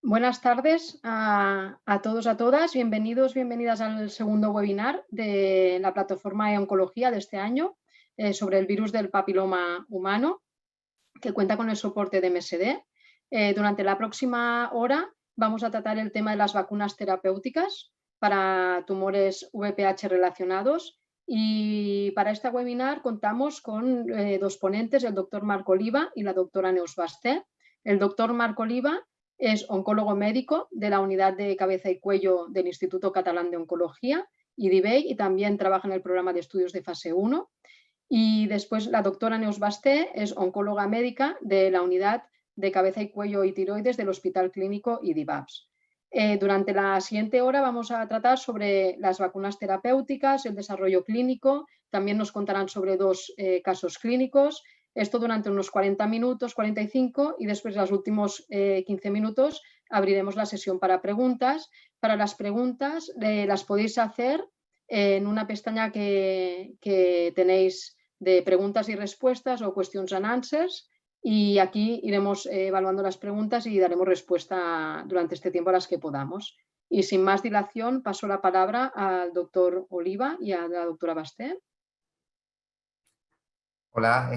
Buenas tardes a todos, a todas. Bienvenidos, bienvenidas al segundo webinar de la plataforma de oncología de este año sobre el virus del papiloma humano, que cuenta con el soporte de MSD. Durante la próxima hora vamos a tratar el tema de las vacunas terapéuticas para tumores VPH relacionados. Y para este webinar contamos con dos ponentes, el doctor Marc Oliva y la doctora Neus Basté. El doctor Marc Oliva es oncólogo médico de la Unidad de Cabeza y Cuello del Instituto Catalán de Oncología, IDIVEI, y también trabaja en el programa de estudios de fase 1. Y después la doctora Neus Basté es oncóloga médica de la Unidad de Cabeza y Cuello y Tiroides del Hospital Clínico IDIVAPS. Durante la siguiente hora vamos a tratar sobre las vacunas terapéuticas, el desarrollo clínico, también nos contarán sobre dos casos clínicos. Esto durante unos 40 minutos, 45, y después los últimos 15 minutos abriremos la sesión para preguntas. Para las preguntas las podéis hacer en una pestaña que tenéis de preguntas y respuestas o questions and answers, y aquí iremos evaluando las preguntas y daremos respuesta durante este tiempo a las que podamos. Y sin más dilación paso la palabra al doctor Oliva y a la doctora Basté. Hola,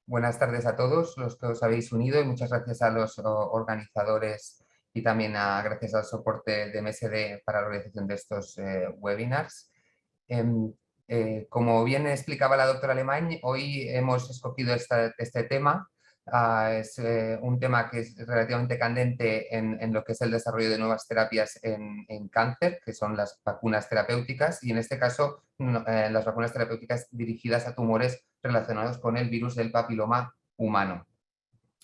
buenas tardes a todos los que os habéis unido y muchas gracias a los organizadores y también gracias al soporte de MSD para la organización de estos webinars. Como bien explicaba la doctora Alemany, hoy hemos escogido este tema. Es un tema que es relativamente candente en lo que es el desarrollo de nuevas terapias en cáncer, que son las vacunas terapéuticas, y en este caso las vacunas terapéuticas dirigidas a tumores relacionados con el virus del papiloma humano.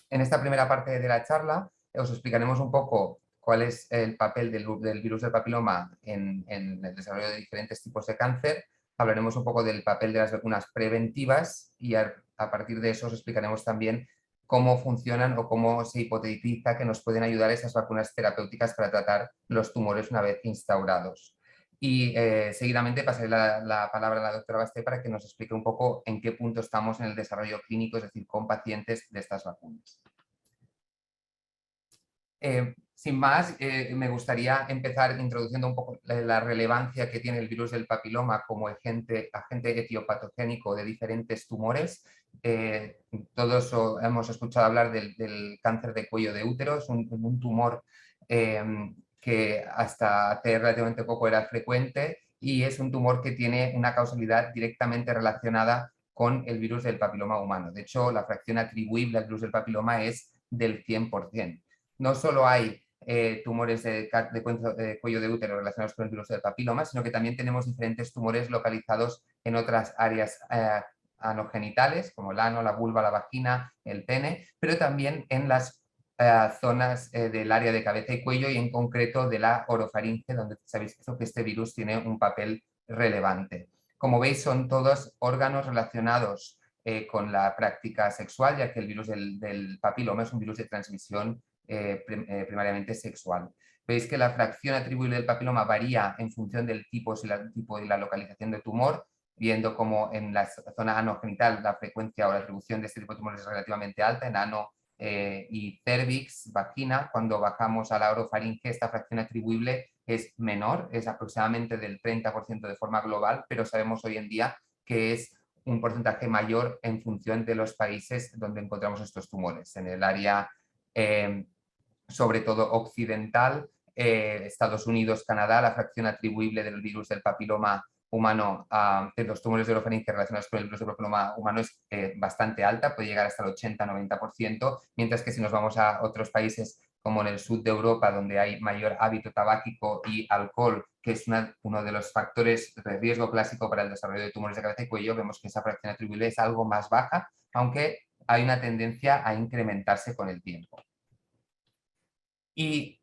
En esta primera parte de la charla os explicaremos un poco cuál es el papel del virus del papiloma en el desarrollo de diferentes tipos de cáncer. Hablaremos un poco del papel de las vacunas preventivas y a partir de eso os explicaremos también cómo funcionan o cómo se hipotetiza que nos pueden ayudar esas vacunas terapéuticas para tratar los tumores una vez instaurados. Y seguidamente pasaré la palabra a la doctora Basté para que nos explique un poco en qué punto estamos en el desarrollo clínico, es decir, con pacientes de estas vacunas. Sin más, me gustaría empezar introduciendo un poco la relevancia que tiene el virus del papiloma como agente etiopatogénico de diferentes tumores. Todos hemos escuchado hablar del cáncer de cuello de útero, es un tumor que hasta hace relativamente poco era frecuente y es un tumor que tiene una causalidad directamente relacionada con el virus del papiloma humano. De hecho, la fracción atribuible al virus del papiloma es del 100%. No solo hay tumores de cuello de útero relacionados con el virus del papiloma, sino que también tenemos diferentes tumores localizados en otras áreas anogenitales, como el ano, la vulva, la vagina, el pene, pero también en las zonas del área de cabeza y cuello y en concreto de la orofaringe, donde sabéis que este virus tiene un papel relevante. Como veis, son todos órganos relacionados con la práctica sexual, ya que el virus del papiloma es un virus de transmisión primariamente sexual. Veis que la fracción atribuible del papiloma varía en función del tipo y la localización del tumor, viendo como en la zona anogenital la frecuencia o la atribución de este tipo de tumores es relativamente alta, en ano y cervix, vagina. Cuando bajamos a la orofaringe, esta fracción atribuible es menor, es aproximadamente del 30% de forma global, pero sabemos hoy en día que es un porcentaje mayor en función de los países donde encontramos estos tumores. En el área sobre todo occidental, Estados Unidos, Canadá, la fracción atribuible del virus del papiloma humano de los tumores de orofaringe relacionados con el virus del papiloma humano es bastante alta, puede llegar hasta el 80-90%, mientras que si nos vamos a otros países como en el sur de Europa, donde hay mayor hábito tabáquico y alcohol, que es uno de los factores de riesgo clásico para el desarrollo de tumores de cabeza y cuello, vemos que esa fracción atribuible es algo más baja, aunque hay una tendencia a incrementarse con el tiempo. Y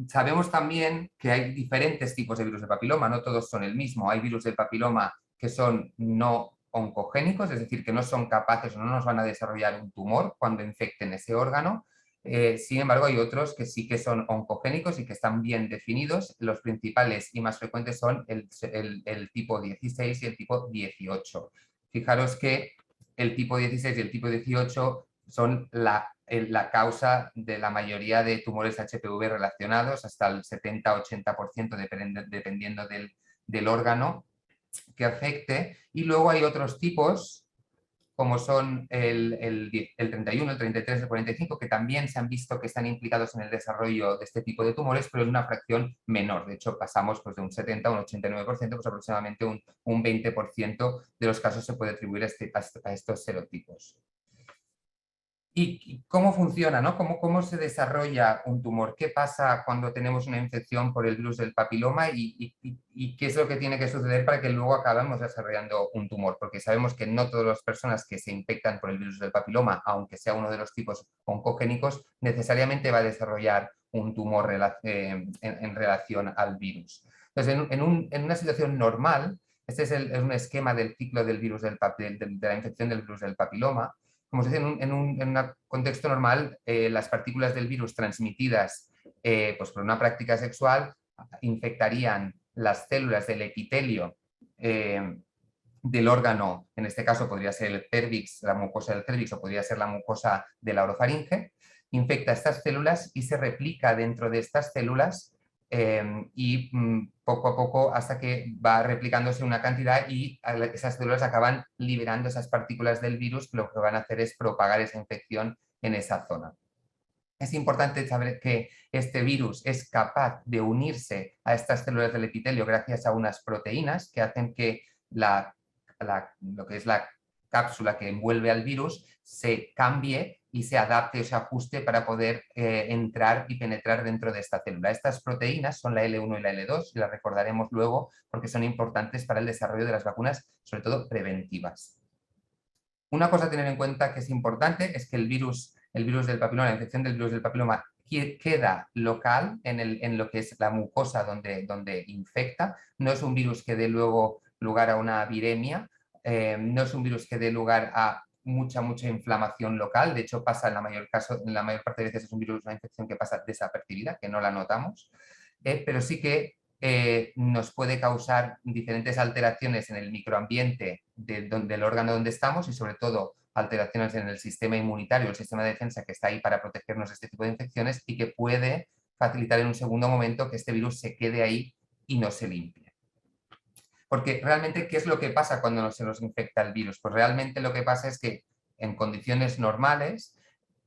sabemos también que hay diferentes tipos de virus de papiloma, no todos son el mismo. Hay virus del papiloma que son no oncogénicos, es decir, que no son capaces o no nos van a desarrollar un tumor cuando infecten ese órgano. Sin embargo, hay otros que sí que son oncogénicos y que están bien definidos. Los principales y más frecuentes son el tipo 16 y el tipo 18. Fijaros que el tipo 16 y el tipo 18 son la causa de la mayoría de tumores HPV relacionados, hasta el 70-80% dependiendo del órgano que afecte. Y luego hay otros tipos, como son el 31, el 33, el 45, que también se han visto que están implicados en el desarrollo de este tipo de tumores, pero en una fracción menor. De hecho, pasamos pues, de un 70 a un 89%, pues aproximadamente un 20% de los casos se puede atribuir a estos serotipos. ¿Y cómo funciona, ¿no? ¿Cómo se desarrolla un tumor? ¿Qué pasa cuando tenemos una infección por el virus del papiloma? ¿Y qué es lo que tiene que suceder para que luego acabemos desarrollando un tumor? Porque sabemos que no todas las personas que se infectan por el virus del papiloma, aunque sea uno de los tipos oncogénicos, necesariamente va a desarrollar un tumor en relación al virus. Entonces, en una situación normal, este es un esquema del ciclo del virus de la infección del virus del papiloma. Como se dice, en un contexto normal, las partículas del virus transmitidas pues por una práctica sexual infectarían las células del epitelio del órgano, en este caso podría ser el cérvix, la mucosa del cérvix, o podría ser la mucosa de la orofaringe, infecta estas células y se replica dentro de estas células y poco a poco hasta que va replicándose una cantidad y esas células acaban liberando esas partículas del virus, que lo que van a hacer es propagar esa infección en esa zona. Es importante saber que este virus es capaz de unirse a estas células del epitelio gracias a unas proteínas que hacen que lo que es la cápsula que envuelve al virus se cambie y se adapte o se ajuste para poder entrar y penetrar dentro de esta célula. Estas proteínas son la L1 y la L2 y las recordaremos luego porque son importantes para el desarrollo de las vacunas, sobre todo preventivas. Una cosa a tener en cuenta que es importante es que el virus del papiloma, la infección del virus del papiloma queda local en lo que es la mucosa donde infecta. No es un virus que dé luego lugar a una viremia, no es un virus que dé lugar a mucha inflamación local. De hecho, pasa en la mayor parte de veces es un virus, una infección que pasa desapercibida, que no la notamos, pero sí que nos puede causar diferentes alteraciones en el microambiente del órgano donde estamos y sobre todo alteraciones en el sistema inmunitario, el sistema de defensa que está ahí para protegernos de este tipo de infecciones y que puede facilitar en un segundo momento que este virus se quede ahí y no se limpie. Porque realmente, ¿qué es lo que pasa cuando se nos infecta el virus? Pues realmente lo que pasa es que en condiciones normales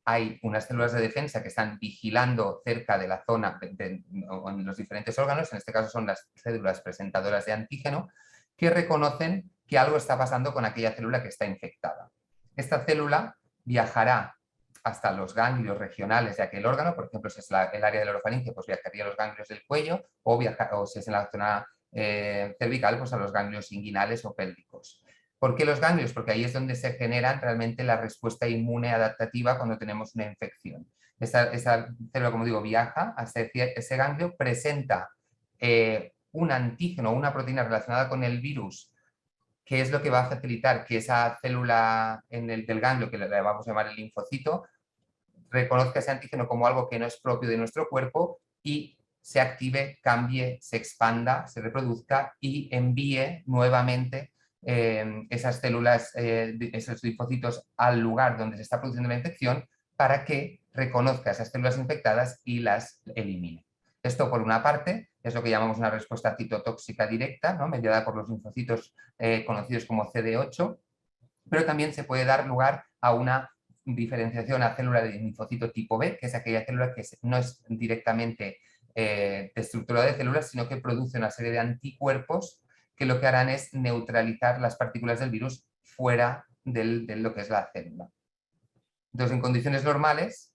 hay unas células de defensa que están vigilando cerca de la zona en los diferentes órganos, en este caso son las células presentadoras de antígeno, que reconocen que algo está pasando con aquella célula que está infectada. Esta célula viajará hasta los ganglios regionales de aquel órgano, por ejemplo, si es el área del orofaringe, pues viajaría a los ganglios del cuello, o si es en la zona cervical, pues a los ganglios inguinales o pélvicos. ¿Por qué los ganglios? Porque ahí es donde se generan realmente la respuesta inmune adaptativa cuando tenemos una infección. Esa célula, como digo, viaja hasta ese ganglio, presenta un antígeno, una proteína relacionada con el virus, que es lo que va a facilitar que esa célula del ganglio, que le vamos a llamar el linfocito, reconozca ese antígeno como algo que no es propio de nuestro cuerpo y se active, cambie, se expanda, se reproduzca y envíe nuevamente esas células, esos linfocitos al lugar donde se está produciendo la infección para que reconozca esas células infectadas y las elimine. Esto, por una parte, es lo que llamamos una respuesta citotóxica directa, ¿no? Mediada por los linfocitos conocidos como CD8, pero también se puede dar lugar a una diferenciación a célula de linfocito tipo B, que es aquella célula que no es directamente destructora de células, sino que produce una serie de anticuerpos que lo que harán es neutralizar las partículas del virus fuera de lo que es la célula. Entonces, en condiciones normales,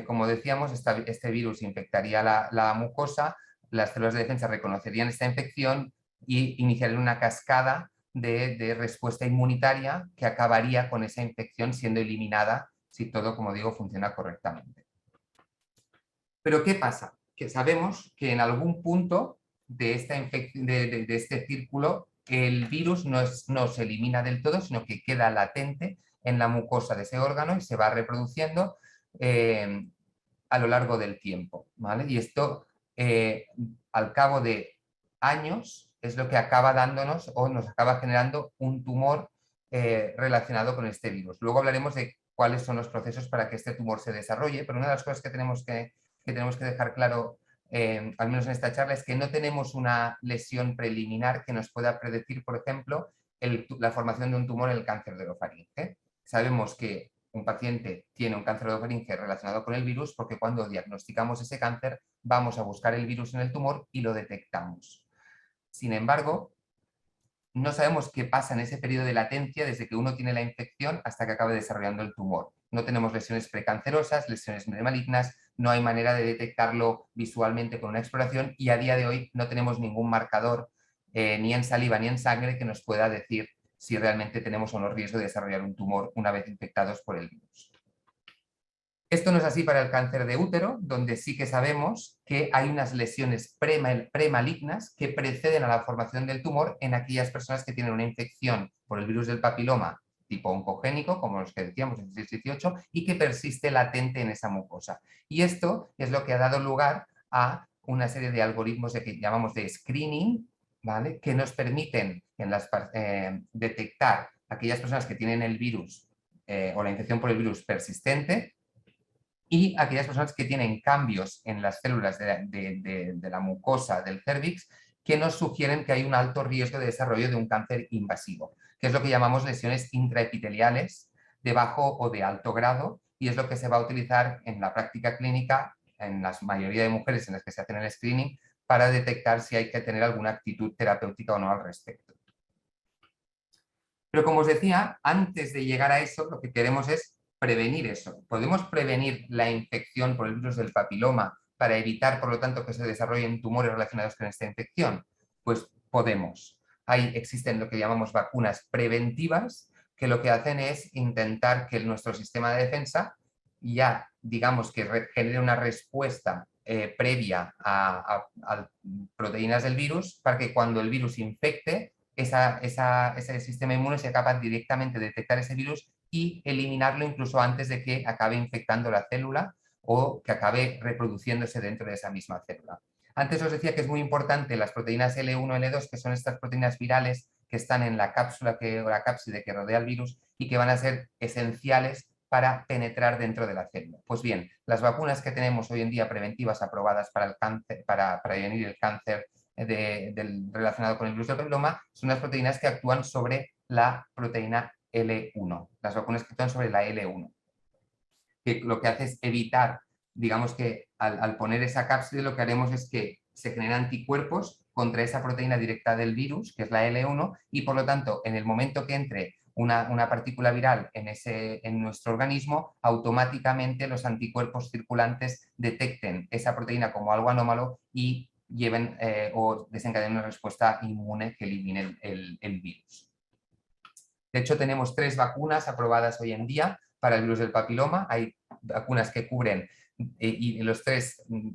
como decíamos, este virus infectaría la mucosa, las células de defensa reconocerían esta infección y iniciarían una cascada de respuesta inmunitaria que acabaría con esa infección siendo eliminada si todo, como digo, funciona correctamente. Pero ¿qué pasa? Que sabemos que en algún punto de este círculo el virus no se elimina del todo, sino que queda latente en la mucosa de ese órgano y se va reproduciendo a lo largo del tiempo, ¿vale? Y esto, al cabo de años, es lo que acaba dándonos o nos acaba generando un tumor relacionado con este virus. Luego hablaremos de cuáles son los procesos para que este tumor se desarrolle, pero una de las cosas que tenemos que dejar claro, al menos en esta charla, es que no tenemos una lesión preliminar que nos pueda predecir, por ejemplo, la formación de un tumor en el cáncer de orofaringe. Sabemos que un paciente tiene un cáncer de orofaringe relacionado con el virus porque cuando diagnosticamos ese cáncer vamos a buscar el virus en el tumor y lo detectamos. Sin embargo, no sabemos qué pasa en ese periodo de latencia desde que uno tiene la infección hasta que acabe desarrollando el tumor. No tenemos lesiones precancerosas, lesiones malignas, no hay manera de detectarlo visualmente con una exploración y a día de hoy no tenemos ningún marcador ni en saliva ni en sangre que nos pueda decir si realmente tenemos o no riesgo de desarrollar un tumor una vez infectados por el virus. Esto no es así para el cáncer de útero, donde sí que sabemos que hay unas lesiones premalignas que preceden a la formación del tumor en aquellas personas que tienen una infección por el virus del papiloma tipo oncogénico, como los que decíamos, el 16-18, y que persiste latente en esa mucosa. Y esto es lo que ha dado lugar a una serie de algoritmos que llamamos de screening, ¿vale? Que nos permiten detectar aquellas personas que tienen el virus o la infección por el virus persistente, y aquellas personas que tienen cambios en las células de la mucosa del cérvix que nos sugieren que hay un alto riesgo de desarrollo de un cáncer invasivo, que es lo que llamamos lesiones intraepiteliales de bajo o de alto grado, y es lo que se va a utilizar en la práctica clínica en la mayoría de mujeres en las que se hacen el screening para detectar si hay que tener alguna actitud terapéutica o no al respecto. Pero como os decía, antes de llegar a eso, lo que queremos es prevenir eso. ¿Podemos prevenir la infección por el virus del papiloma para evitar, por lo tanto, que se desarrollen tumores relacionados con esta infección? Pues podemos. Existen lo que llamamos vacunas preventivas, que lo que hacen es intentar que nuestro sistema de defensa ya, digamos, que genere una respuesta previa a proteínas del virus para que cuando el virus infecte, ese sistema inmune sea capaz directamente de detectar ese virus y eliminarlo incluso antes de que acabe infectando la célula o que acabe reproduciéndose dentro de esa misma célula. Antes os decía que es muy importante las proteínas L1, L2, que son estas proteínas virales que están en la cápsula o la cápside que rodea el virus y que van a ser esenciales para penetrar dentro de la célula. Pues bien, las vacunas que tenemos hoy en día preventivas aprobadas para el cáncer, para prevenir el cáncer relacionado con el virus del papiloma, son las proteínas que actúan sobre la proteína L1, las vacunas que actúan sobre la L1, que lo que hace es evitar, digamos que al poner esa cápside lo que haremos es que se generan anticuerpos contra esa proteína directa del virus, que es la L1, y por lo tanto, en el momento que entre una partícula viral en nuestro organismo, automáticamente los anticuerpos circulantes detecten esa proteína como algo anómalo y lleven o desencadenen una respuesta inmune que elimine el virus. De hecho, tenemos 3 vacunas aprobadas hoy en día para el virus del papiloma. Hay vacunas que cubren y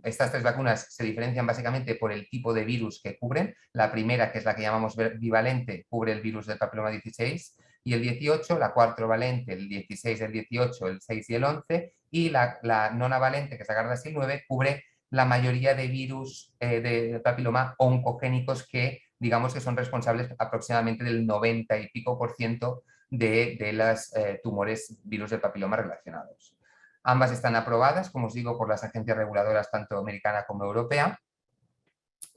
estas 3 vacunas se diferencian básicamente por el tipo de virus que cubren. La primera, que es la que llamamos bivalente, cubre el virus del papiloma 16 y el 18, la cuatrovalente, el 16, el 18, el 6 y el 11, y la nonavalente, que es la Gardasil 9, cubre la mayoría de virus de papiloma oncogénicos que digamos que son responsables aproximadamente del 90 y pico % de los tumores virus del papiloma relacionados. Ambas están aprobadas, como os digo, por las agencias reguladoras tanto americana como europea,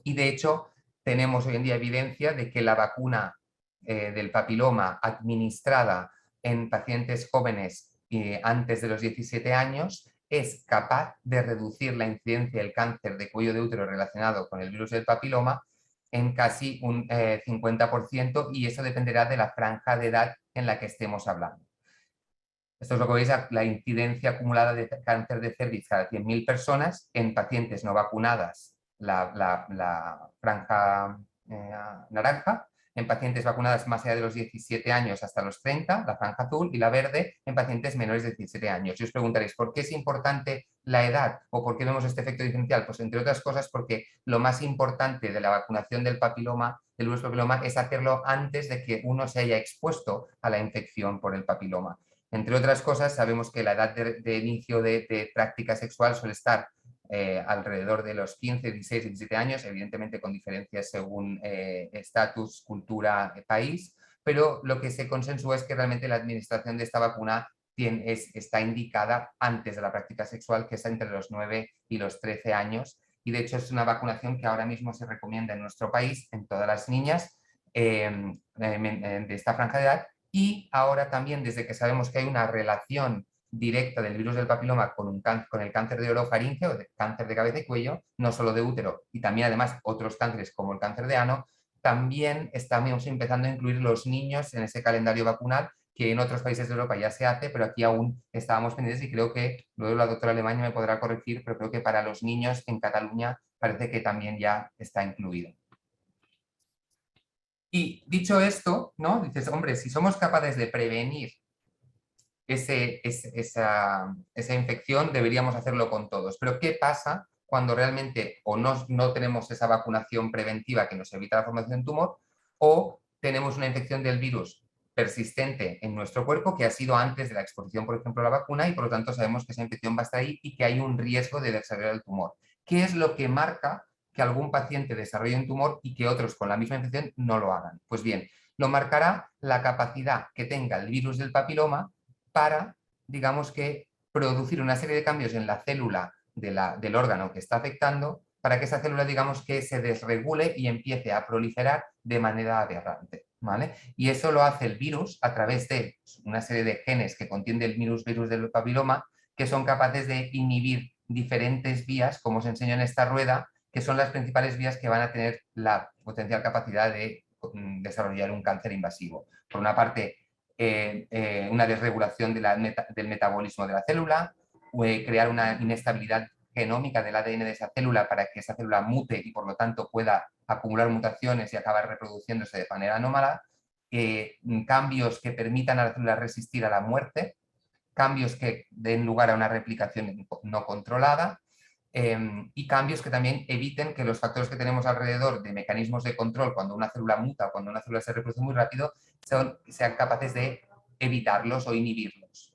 y de hecho tenemos hoy en día evidencia de que la vacuna del papiloma administrada en pacientes jóvenes antes de los 17 años es capaz de reducir la incidencia del cáncer de cuello de útero relacionado con el virus del papiloma en casi un 50%, y eso dependerá de la franja de edad en la que estemos hablando. Esto es lo que veis, la incidencia acumulada de cáncer de cervix cada 100.000 personas en pacientes no vacunadas, la franja naranja, en pacientes vacunadas más allá de los 17 años hasta los 30, la franja azul, y la verde en pacientes menores de 17 años. Y os preguntaréis, ¿por qué es importante la edad o por qué vemos este efecto diferencial? Pues entre otras cosas porque lo más importante de la vacunación del papiloma, del virus papiloma, es hacerlo antes de que uno se haya expuesto a la infección por el papiloma. Entre otras cosas, sabemos que la edad de inicio de práctica sexual suele estar alrededor de los 15, 16, 17 años, evidentemente con diferencias según estatus, cultura, país, pero lo que se consensúa es que realmente la administración de esta vacuna está indicada antes de la práctica sexual, que es entre los 9 y los 13 años. Y de hecho es una vacunación que ahora mismo se recomienda en nuestro país en todas las niñas de esta franja de edad. Y ahora también, desde que sabemos que hay una relación directa del virus del papiloma con el cáncer de orofaringe o de cáncer de cabeza y cuello, no solo de útero, y también además otros cánceres como el cáncer de ano, también estamos empezando a incluir los niños en ese calendario vacunal, que en otros países de Europa ya se hace, pero aquí aún estábamos pendientes y creo que, luego la doctora Alemania me podrá corregir, pero creo que para los niños en Cataluña parece que también ya está incluido. Y dicho esto, ¿no? Dices, hombre, si somos capaces de prevenir esa infección, deberíamos hacerlo con todos. Pero ¿qué pasa cuando realmente o no tenemos esa vacunación preventiva que nos evita la formación de un tumor, o tenemos una infección del virus persistente en nuestro cuerpo que ha sido antes de la exposición, por ejemplo, a la vacuna, y por lo tanto sabemos que esa infección va a estar ahí y que hay un riesgo de desarrollar el tumor? ¿Qué es lo que marca que algún paciente desarrolle un tumor y que otros con la misma infección no lo hagan? Pues bien, lo marcará la capacidad que tenga el virus del papiloma para, digamos que, producir una serie de cambios en la célula del órgano que está afectando, para que esa célula, digamos que, se desregule y empiece a proliferar de manera aberrante, ¿vale? Y eso lo hace el virus a través de una serie de genes que contiene el virus del papiloma, que son capaces de inhibir diferentes vías, como os enseño en esta rueda, que son las principales vías que van a tener la potencial capacidad de desarrollar un cáncer invasivo. Por una parte, una desregulación del metabolismo de la célula, crear una inestabilidad genómica del ADN de esa célula para que esa célula mute y por lo tanto pueda acumular mutaciones y acabar reproduciéndose de manera anómala, cambios que permitan a la célula resistir a la muerte, cambios que den lugar a una replicación no controlada, y cambios que también eviten que los factores que tenemos alrededor de mecanismos de control cuando una célula muta o cuando una célula se reproduce muy rápido sean capaces de evitarlos o inhibirlos.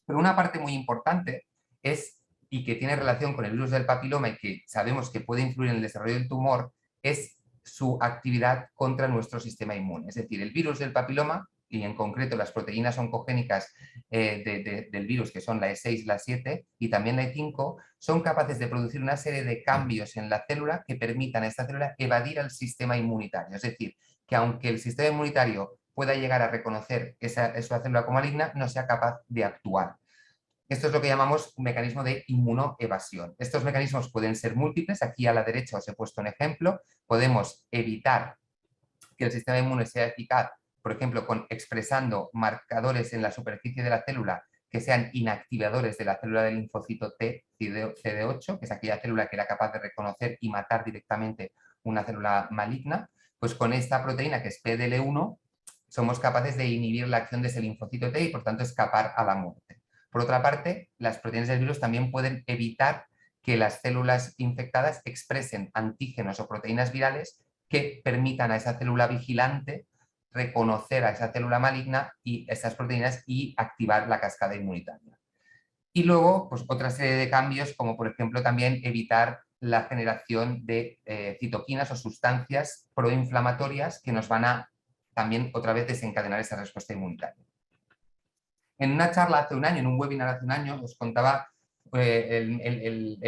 Pero una parte muy importante es, y que tiene relación con el virus del papiloma y que sabemos que puede influir en el desarrollo del tumor, es su actividad contra nuestro sistema inmune. Es decir, el virus del papiloma, y en concreto las proteínas oncogénicas del virus, que son la E6, la 7 y también la E5, son capaces de producir una serie de cambios en la célula que permitan a esta célula evadir al sistema inmunitario. Es decir, que aunque el sistema inmunitario pueda llegar a reconocer esa célula como maligna, no sea capaz de actuar. Esto es lo que llamamos un mecanismo de inmunoevasión. Estos mecanismos pueden ser múltiples. Aquí a la derecha os he puesto un ejemplo. Podemos evitar que el sistema inmune sea eficaz, por ejemplo, expresando marcadores en la superficie de la célula que sean inactivadores de la célula del linfocito T, CD8, que es aquella célula que era capaz de reconocer y matar directamente una célula maligna. Pues con esta proteína, que es PDL1, somos capaces de inhibir la acción de ese linfocito T y, por tanto, escapar a la muerte. Por otra parte, las proteínas del virus también pueden evitar que las células infectadas expresen antígenos o proteínas virales que permitan a esa célula vigilante reconocer a esa célula maligna y esas proteínas y activar la cascada inmunitaria. Y luego, pues otra serie de cambios, como por ejemplo también evitar la generación de citoquinas o sustancias proinflamatorias que nos van a también otra vez desencadenar esa respuesta inmunitaria. En una charla hace un año, en un webinar hace un año, os contaba el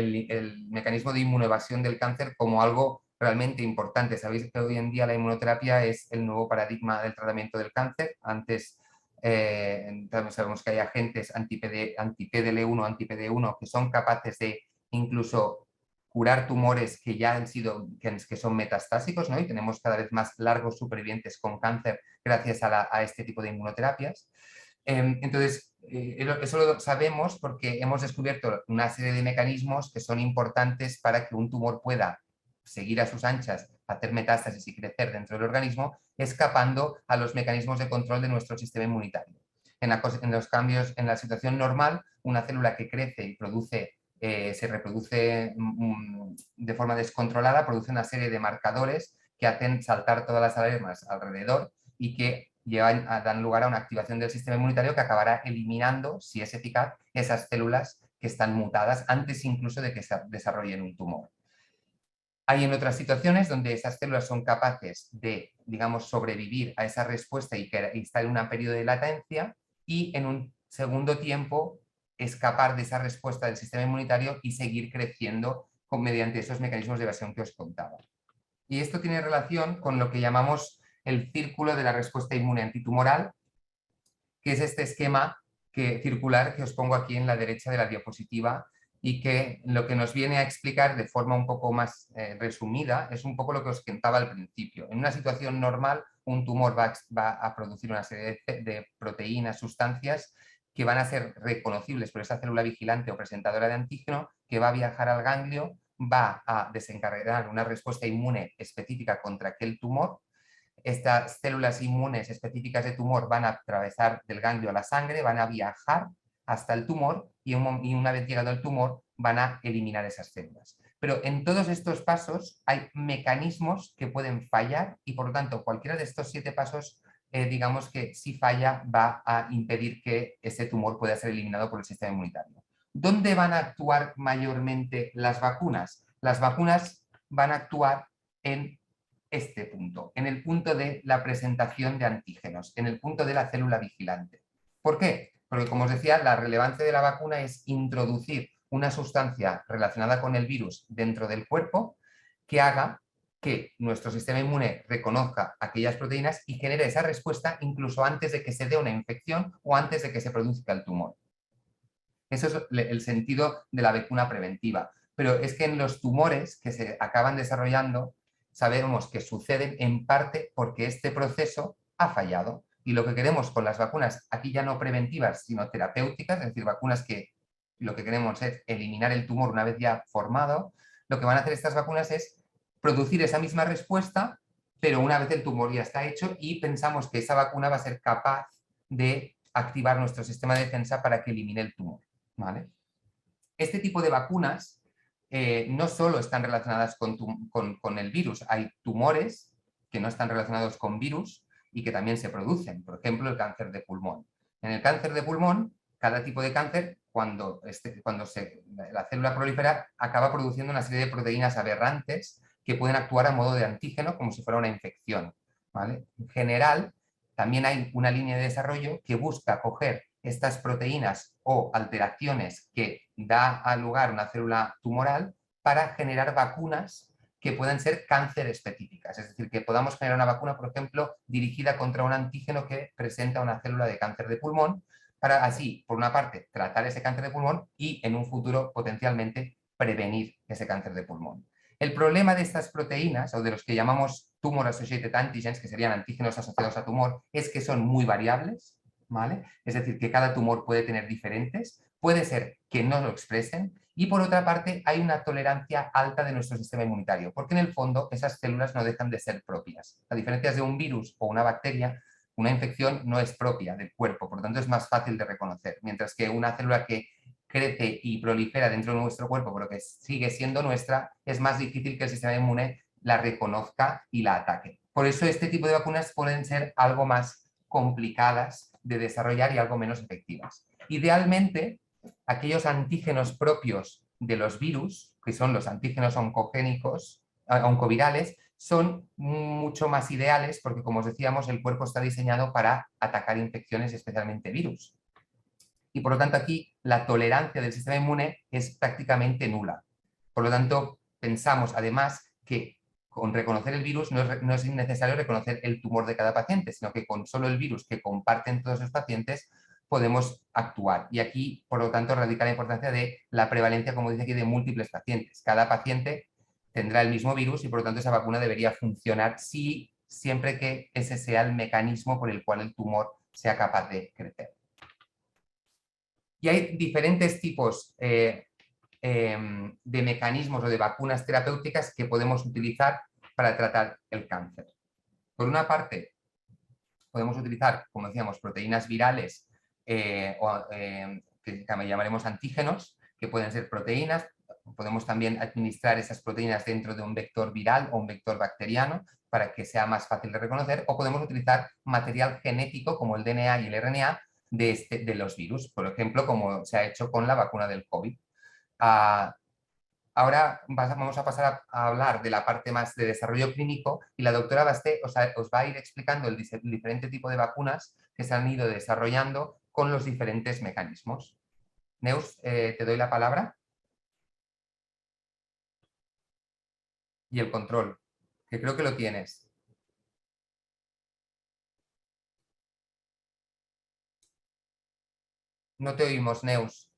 mecanismo de inmunoevasión del cáncer como algo realmente importante. Sabéis que hoy en día la inmunoterapia es el nuevo paradigma del tratamiento del cáncer. Antes sabemos que hay agentes anti-PDL1, anti-PD1 que son capaces de incluso curar tumores que ya han sido, que son metastásicos, ¿no? Y tenemos cada vez más largos supervivientes con cáncer gracias a este tipo de inmunoterapias. Entonces, eso lo sabemos porque hemos descubierto una serie de mecanismos que son importantes para que un tumor pueda seguir a sus anchas, hacer metástasis y crecer dentro del organismo, escapando a los mecanismos de control de nuestro sistema inmunitario. En los cambios, en la situación normal, una célula que crece y se reproduce de forma descontrolada, produce una serie de marcadores que hacen saltar todas las alarmas alrededor y que dan lugar a una activación del sistema inmunitario que acabará eliminando, si es eficaz, esas células que están mutadas antes incluso de que se desarrollen un tumor. Hay en otras situaciones donde esas células son capaces de, digamos, sobrevivir a esa respuesta y estar en un periodo de latencia, y en segundo tiempo escapar de esa respuesta del sistema inmunitario y seguir creciendo mediante esos mecanismos de evasión que os contaba. Y esto tiene relación con lo que llamamos el círculo de la respuesta inmune antitumoral, que es este esquema circular que os pongo aquí en la derecha de la diapositiva y que lo que nos viene a explicar de forma un poco más resumida es un poco lo que os contaba al principio. En una situación normal, un tumor va a producir una serie de proteínas, sustancias que van a ser reconocibles por esa célula vigilante o presentadora de antígeno, que va a viajar al ganglio, va a desencadenar una respuesta inmune específica contra aquel tumor. Estas células inmunes específicas de tumor van a atravesar del ganglio a la sangre, van a viajar hasta el tumor y una vez llegado al tumor van a eliminar esas células. Pero en todos estos pasos hay mecanismos que pueden fallar y por lo tanto cualquiera de estos 7 pasos digamos que si falla va a impedir que ese tumor pueda ser eliminado por el sistema inmunitario. ¿Dónde van a actuar mayormente las vacunas? Las vacunas van a actuar en este punto, en el punto de la presentación de antígenos, en el punto de la célula vigilante. ¿Por qué? Porque, como os decía, la relevancia de la vacuna es introducir una sustancia relacionada con el virus dentro del cuerpo que haga que nuestro sistema inmune reconozca aquellas proteínas y genere esa respuesta incluso antes de que se dé una infección o antes de que se produzca el tumor. Eso es el sentido de la vacuna preventiva. Pero es que en los tumores que se acaban desarrollando sabemos que suceden en parte porque este proceso ha fallado. Y lo que queremos con las vacunas, aquí ya no preventivas, sino terapéuticas, es decir, vacunas que lo que queremos es eliminar el tumor una vez ya formado, lo que van a hacer estas vacunas es producir esa misma respuesta, pero una vez el tumor ya está hecho y pensamos que esa vacuna va a ser capaz de activar nuestro sistema de defensa para que elimine el tumor, ¿vale? Este tipo de vacunas no solo están relacionadas con el virus, hay tumores que no están relacionados con virus y que también se producen, por ejemplo, el cáncer de pulmón. En el cáncer de pulmón, cada tipo de cáncer, cuando la célula prolifera, acaba produciendo una serie de proteínas aberrantes que pueden actuar a modo de antígeno como si fuera una infección, ¿vale? En general, también hay una línea de desarrollo que busca coger estas proteínas o alteraciones que da a lugar una célula tumoral para generar vacunas que puedan ser cáncer específicas. Es decir, que podamos generar una vacuna, por ejemplo, dirigida contra un antígeno que presenta una célula de cáncer de pulmón, para así, por una parte, tratar ese cáncer de pulmón y en un futuro potencialmente prevenir ese cáncer de pulmón. El problema de estas proteínas, o de los que llamamos tumor associated antigens, que serían antígenos asociados a tumor, es que son muy variables, ¿vale? Es decir, que cada tumor puede tener diferentes, puede ser que no lo expresen y por otra parte hay una tolerancia alta de nuestro sistema inmunitario, porque en el fondo esas células no dejan de ser propias. A diferencia de un virus o una bacteria, una infección no es propia del cuerpo, por lo tanto es más fácil de reconocer, mientras que una célula que crece y prolifera dentro de nuestro cuerpo, pero que sigue siendo nuestra, es más difícil que el sistema inmune la reconozca y la ataque. Por eso este tipo de vacunas pueden ser algo más complicadas de desarrollar y algo menos efectivas. Idealmente, aquellos antígenos propios de los virus, que son los antígenos oncogénicos, oncovirales, son mucho más ideales porque, como os decíamos, el cuerpo está diseñado para atacar infecciones, especialmente virus. Y por lo tanto aquí la tolerancia del sistema inmune es prácticamente nula. Por lo tanto, pensamos además que con reconocer el virus no es necesario reconocer el tumor de cada paciente, sino que con solo el virus que comparten todos los pacientes podemos actuar. Y aquí, por lo tanto, radica la importancia de la prevalencia, como dice aquí, de múltiples pacientes. Cada paciente tendrá el mismo virus y por lo tanto esa vacuna debería funcionar siempre que ese sea el mecanismo por el cual el tumor sea capaz de crecer. Y hay diferentes tipos de mecanismos o de vacunas terapéuticas que podemos utilizar para tratar el cáncer. Por una parte, podemos utilizar, como decíamos, proteínas virales que llamaremos antígenos, que pueden ser proteínas. Podemos también administrar esas proteínas dentro de un vector viral o un vector bacteriano para que sea más fácil de reconocer, o podemos utilizar material genético como el DNA y el RNA de los virus, por ejemplo, como se ha hecho con la vacuna del COVID. Ahora vamos a pasar a hablar de la parte más de desarrollo clínico y la doctora Basté os va a ir explicando el diferente tipo de vacunas que se han ido desarrollando con los diferentes mecanismos. Neus, te doy la palabra. Y el control, que creo que lo tienes. No te oímos, Neus.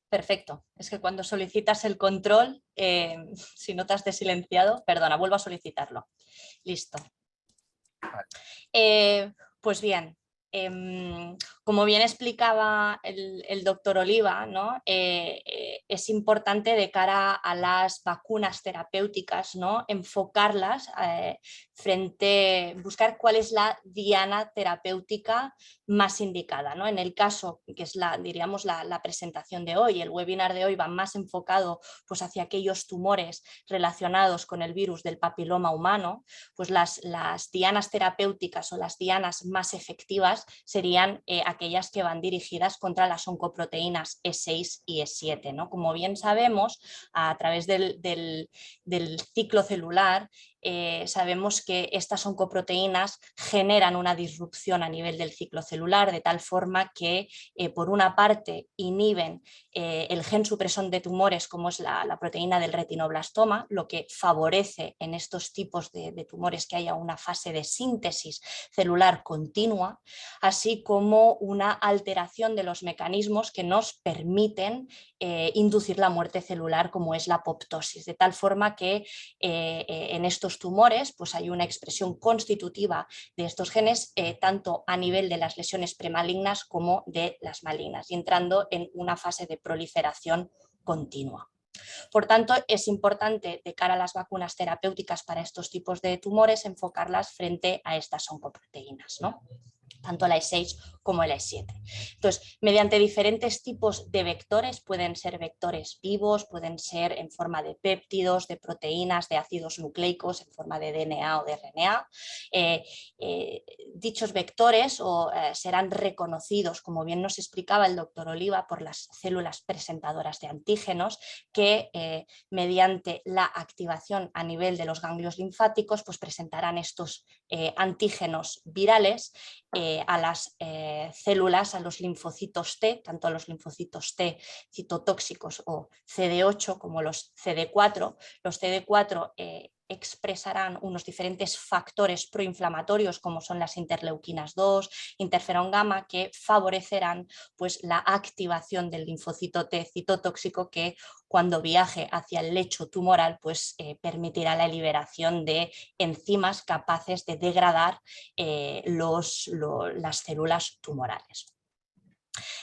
Perfecto. Es que cuando solicitas el control, si no te has desilenciado, perdona, vuelvo a solicitarlo. Listo. Vale. Pues bien, como bien explicaba el doctor Oliva, ¿no? Es importante de cara a las vacunas terapéuticas, ¿no? Enfocarlas buscar cuál es la diana terapéutica más indicada, ¿no? En el caso, que es diríamos la presentación de hoy, el webinar de hoy va más enfocado pues, hacia aquellos tumores relacionados con el virus del papiloma humano, pues las dianas terapéuticas o las dianas más efectivas serían aquellas que van dirigidas contra las oncoproteínas E6 y E7, ¿no? Como bien sabemos, a través del ciclo celular, sabemos que estas oncoproteínas generan una disrupción a nivel del ciclo celular de tal forma que por una parte inhiben el gen supresor de tumores como es la proteína del retinoblastoma, lo que favorece en estos tipos de tumores que haya una fase de síntesis celular continua, así como una alteración de los mecanismos que nos permiten inducir la muerte celular como es la apoptosis, de tal forma que en estos tumores pues hay una expresión constitutiva de estos genes tanto a nivel de las lesiones premalignas como de las malignas y entrando en una fase de proliferación continua. Por tanto, es importante de cara a las vacunas terapéuticas para estos tipos de tumores enfocarlas frente a estas oncoproteínas, ¿no? Tanto la E6 como la E7. Entonces, mediante diferentes tipos de vectores, pueden ser vectores vivos, pueden ser en forma de péptidos, de proteínas, de ácidos nucleicos, en forma de DNA o de RNA. Dichos vectores serán reconocidos, como bien nos explicaba el doctor Oliva, por las células presentadoras de antígenos que mediante la activación a nivel de los ganglios linfáticos pues presentarán estos antígenos virales a las células, a los linfocitos T, tanto a los linfocitos T citotóxicos o CD8 como los CD4. Los CD4 expresarán unos diferentes factores proinflamatorios como son las interleuquinas 2, interferón gamma, que favorecerán pues, la activación del linfocito T citotóxico que cuando viaje hacia el lecho tumoral pues, permitirá la liberación de enzimas capaces de degradar las células tumorales.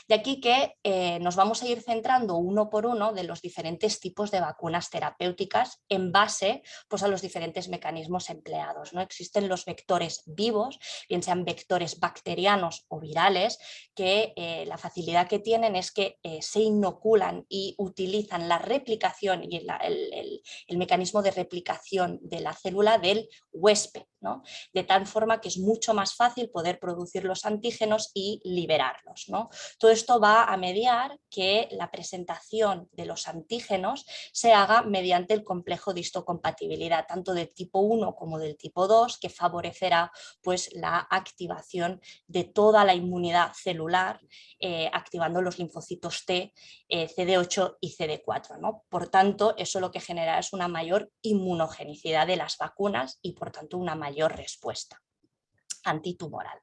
De aquí que nos vamos a ir centrando uno por uno de los diferentes tipos de vacunas terapéuticas en base pues, a los diferentes mecanismos empleados, ¿no? Existen los vectores vivos, bien sean vectores bacterianos o virales, que la facilidad que tienen es que se inoculan y utilizan la replicación y el mecanismo de replicación de la célula del huésped, ¿no? De tal forma que es mucho más fácil poder producir los antígenos y liberarlos, ¿no? Todo esto va a mediar que la presentación de los antígenos se haga mediante el complejo de histocompatibilidad, tanto del tipo 1 como del tipo 2, que favorecerá pues, la activación de toda la inmunidad celular, activando los linfocitos T, CD8 y CD4, ¿no? Por tanto, eso lo que genera es una mayor inmunogenicidad de las vacunas y por tanto una mayor respuesta antitumoral.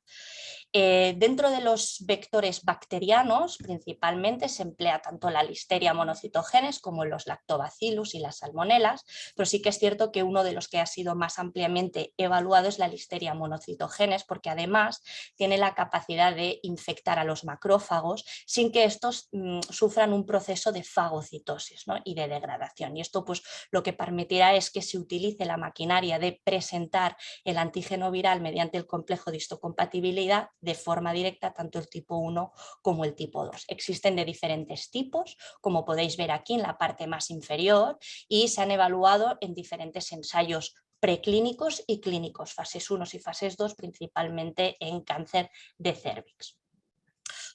Dentro de los vectores bacterianos principalmente se emplea tanto la Listeria monocytogenes como los lactobacillus y las salmonelas, pero sí que es cierto que uno de los que ha sido más ampliamente evaluado es la Listeria monocytogenes porque además tiene la capacidad de infectar a los macrófagos sin que estos sufran un proceso de fagocitosis, ¿no? Y de degradación. Y esto pues lo que permitirá es que se utilice la maquinaria de presentar el antígeno viral mediante el complejo de histocompatibilidad de forma directa tanto el tipo 1 como el tipo 2. Existen de diferentes tipos, como podéis ver aquí en la parte más inferior, y se han evaluado en diferentes ensayos preclínicos y clínicos, fases 1 y fases 2, principalmente en cáncer de cérvix.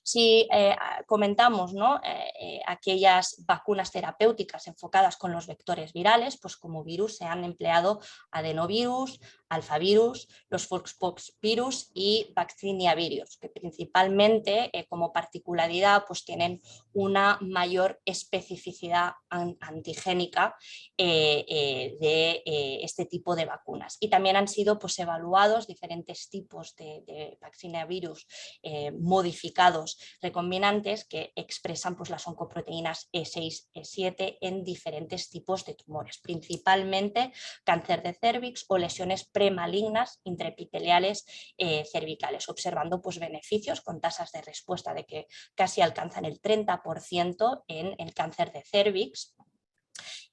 Si comentamos, ¿no? Aquellas vacunas terapéuticas enfocadas con los vectores virales, pues como virus se han empleado adenovirus, alfavirus, los Foxpox-virus y Vaccinia virus, que principalmente como particularidad pues tienen una mayor especificidad antigénica de este tipo de vacunas. Y también han sido pues, evaluados diferentes tipos de Vaccinia virus modificados recombinantes que expresan pues, las oncoproteínas E6, E7 en diferentes tipos de tumores, principalmente cáncer de cérvix o lesiones premalignas intraepiteliales cervicales, observando pues, beneficios con tasas de respuesta de que casi alcanzan el 30% en el cáncer de cérvix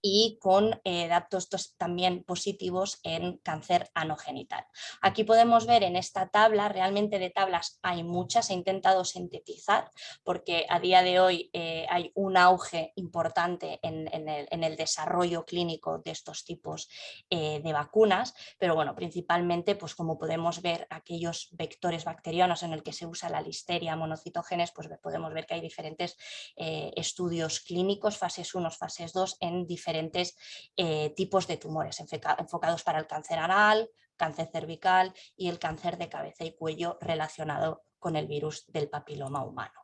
y con datos también positivos en cáncer anogenital. Aquí podemos ver en esta tabla, realmente de tablas hay muchas, he intentado sintetizar porque a día de hoy hay un auge importante en el desarrollo clínico de estos tipos de vacunas, pero bueno, principalmente pues como podemos ver aquellos vectores bacterianos en el que se usa la listeria monocitógenes, pues podemos ver que hay diferentes estudios clínicos, fases 1, fases 2 en diferentes tipos de tumores enfocados para el cáncer anal, cáncer cervical y el cáncer de cabeza y cuello relacionado con el virus del papiloma humano.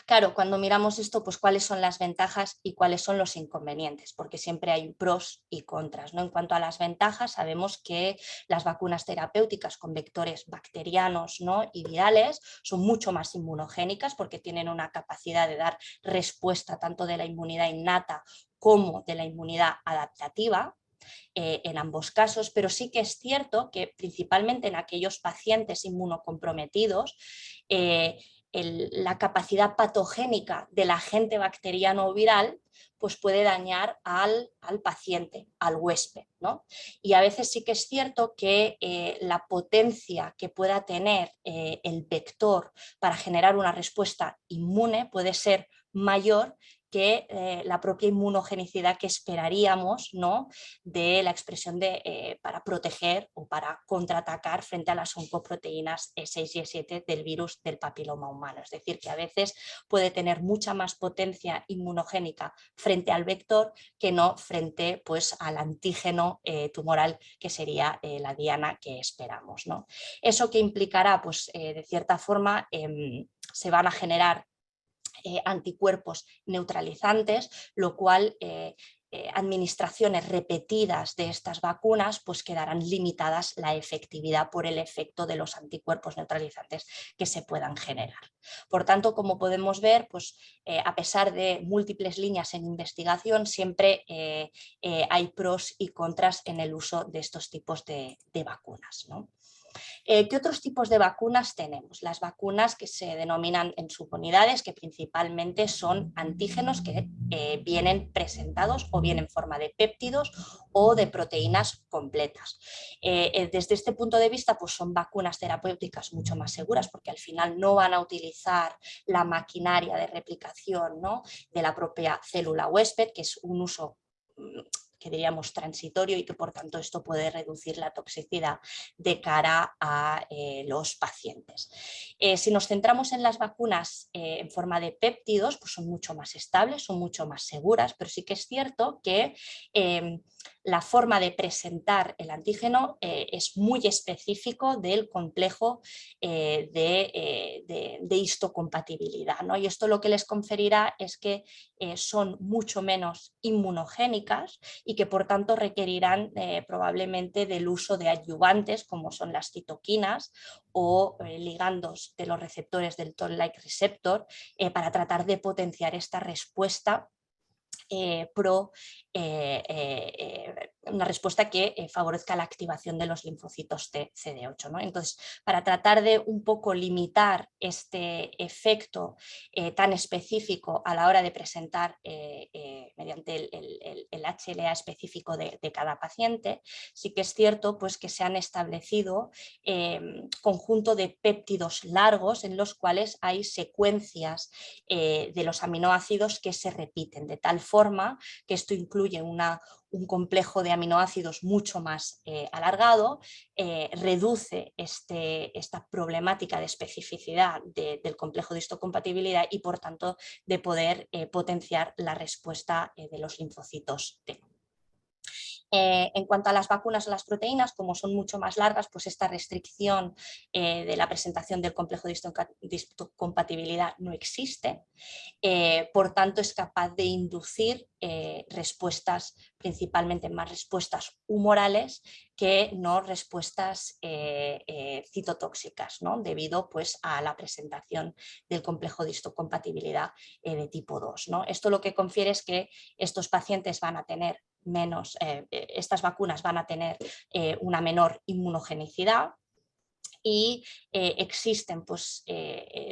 Claro, cuando miramos esto, pues cuáles son las ventajas y cuáles son los inconvenientes, porque siempre hay pros y contras, ¿no? En cuanto a las ventajas, sabemos que las vacunas terapéuticas con vectores bacterianos, ¿no? y virales son mucho más inmunogénicas porque tienen una capacidad de dar respuesta tanto de la inmunidad innata como de la inmunidad adaptativa. En ambos casos, pero sí que es cierto que principalmente en aquellos pacientes inmunocomprometidos, la capacidad patogénica del agente bacteriano o viral pues puede dañar al paciente, al huésped, ¿no? Y a veces sí que es cierto que la potencia que pueda tener el vector para generar una respuesta inmune puede ser mayor que la propia inmunogenicidad que esperaríamos, ¿no? de la expresión para proteger o para contraatacar frente a las oncoproteínas E6 y E7 del virus del papiloma humano. Es decir, que a veces puede tener mucha más potencia inmunogénica frente al vector que no frente pues, al antígeno tumoral que sería la diana que esperamos, ¿no? ¿Eso que implicará? Pues de cierta forma se van a generar anticuerpos neutralizantes, lo cual administraciones repetidas de estas vacunas pues quedarán limitadas la efectividad por el efecto de los anticuerpos neutralizantes que se puedan generar. Por tanto, como podemos ver, pues, a pesar de múltiples líneas en investigación, siempre hay pros y contras en el uso de estos tipos de vacunas, ¿no? ¿Qué otros tipos de vacunas tenemos? Las vacunas que se denominan en subunidades, que principalmente son antígenos que vienen presentados o bien en forma de péptidos o de proteínas completas. Desde este punto de vista, pues son vacunas terapéuticas mucho más seguras porque al final no van a utilizar la maquinaria de replicación, ¿no? de la propia célula huésped, que es un uso que diríamos transitorio y que por tanto esto puede reducir la toxicidad de cara a los pacientes. Si nos centramos en las vacunas en forma de péptidos, pues son mucho más estables, son mucho más seguras, pero sí que es cierto que la forma de presentar el antígeno es muy específico del complejo de histocompatibilidad, ¿no? Y esto lo que les conferirá es que son mucho menos inmunogénicas y que por tanto requerirán probablemente del uso de adyuvantes como son las citoquinas o ligandos de los receptores del Toll-like receptor para tratar de potenciar esta respuesta una respuesta que favorezca la activación de los linfocitos T CD8, ¿no? Entonces, para tratar de un poco limitar este efecto tan específico a la hora de presentar mediante el HLA específico de cada paciente, sí que es cierto pues, que se han establecido conjunto de péptidos largos en los cuales hay secuencias de los aminoácidos que se repiten, de tal forma que esto incluye un complejo de aminoácidos mucho más alargado, reduce esta problemática de especificidad del complejo de histocompatibilidad y por tanto de poder potenciar la respuesta de los linfocitos T. En cuanto a las vacunas o las proteínas, como son mucho más largas, pues esta restricción de la presentación del complejo de histocompatibilidad no existe. Por tanto, es capaz de inducir respuestas, principalmente más respuestas humorales que no respuestas citotóxicas, ¿no? Debido pues, a la presentación del complejo de histocompatibilidad de tipo 2, ¿no? Esto lo que confiere es que estos pacientes van a tener estas vacunas van a tener una menor inmunogenicidad, y existen pues,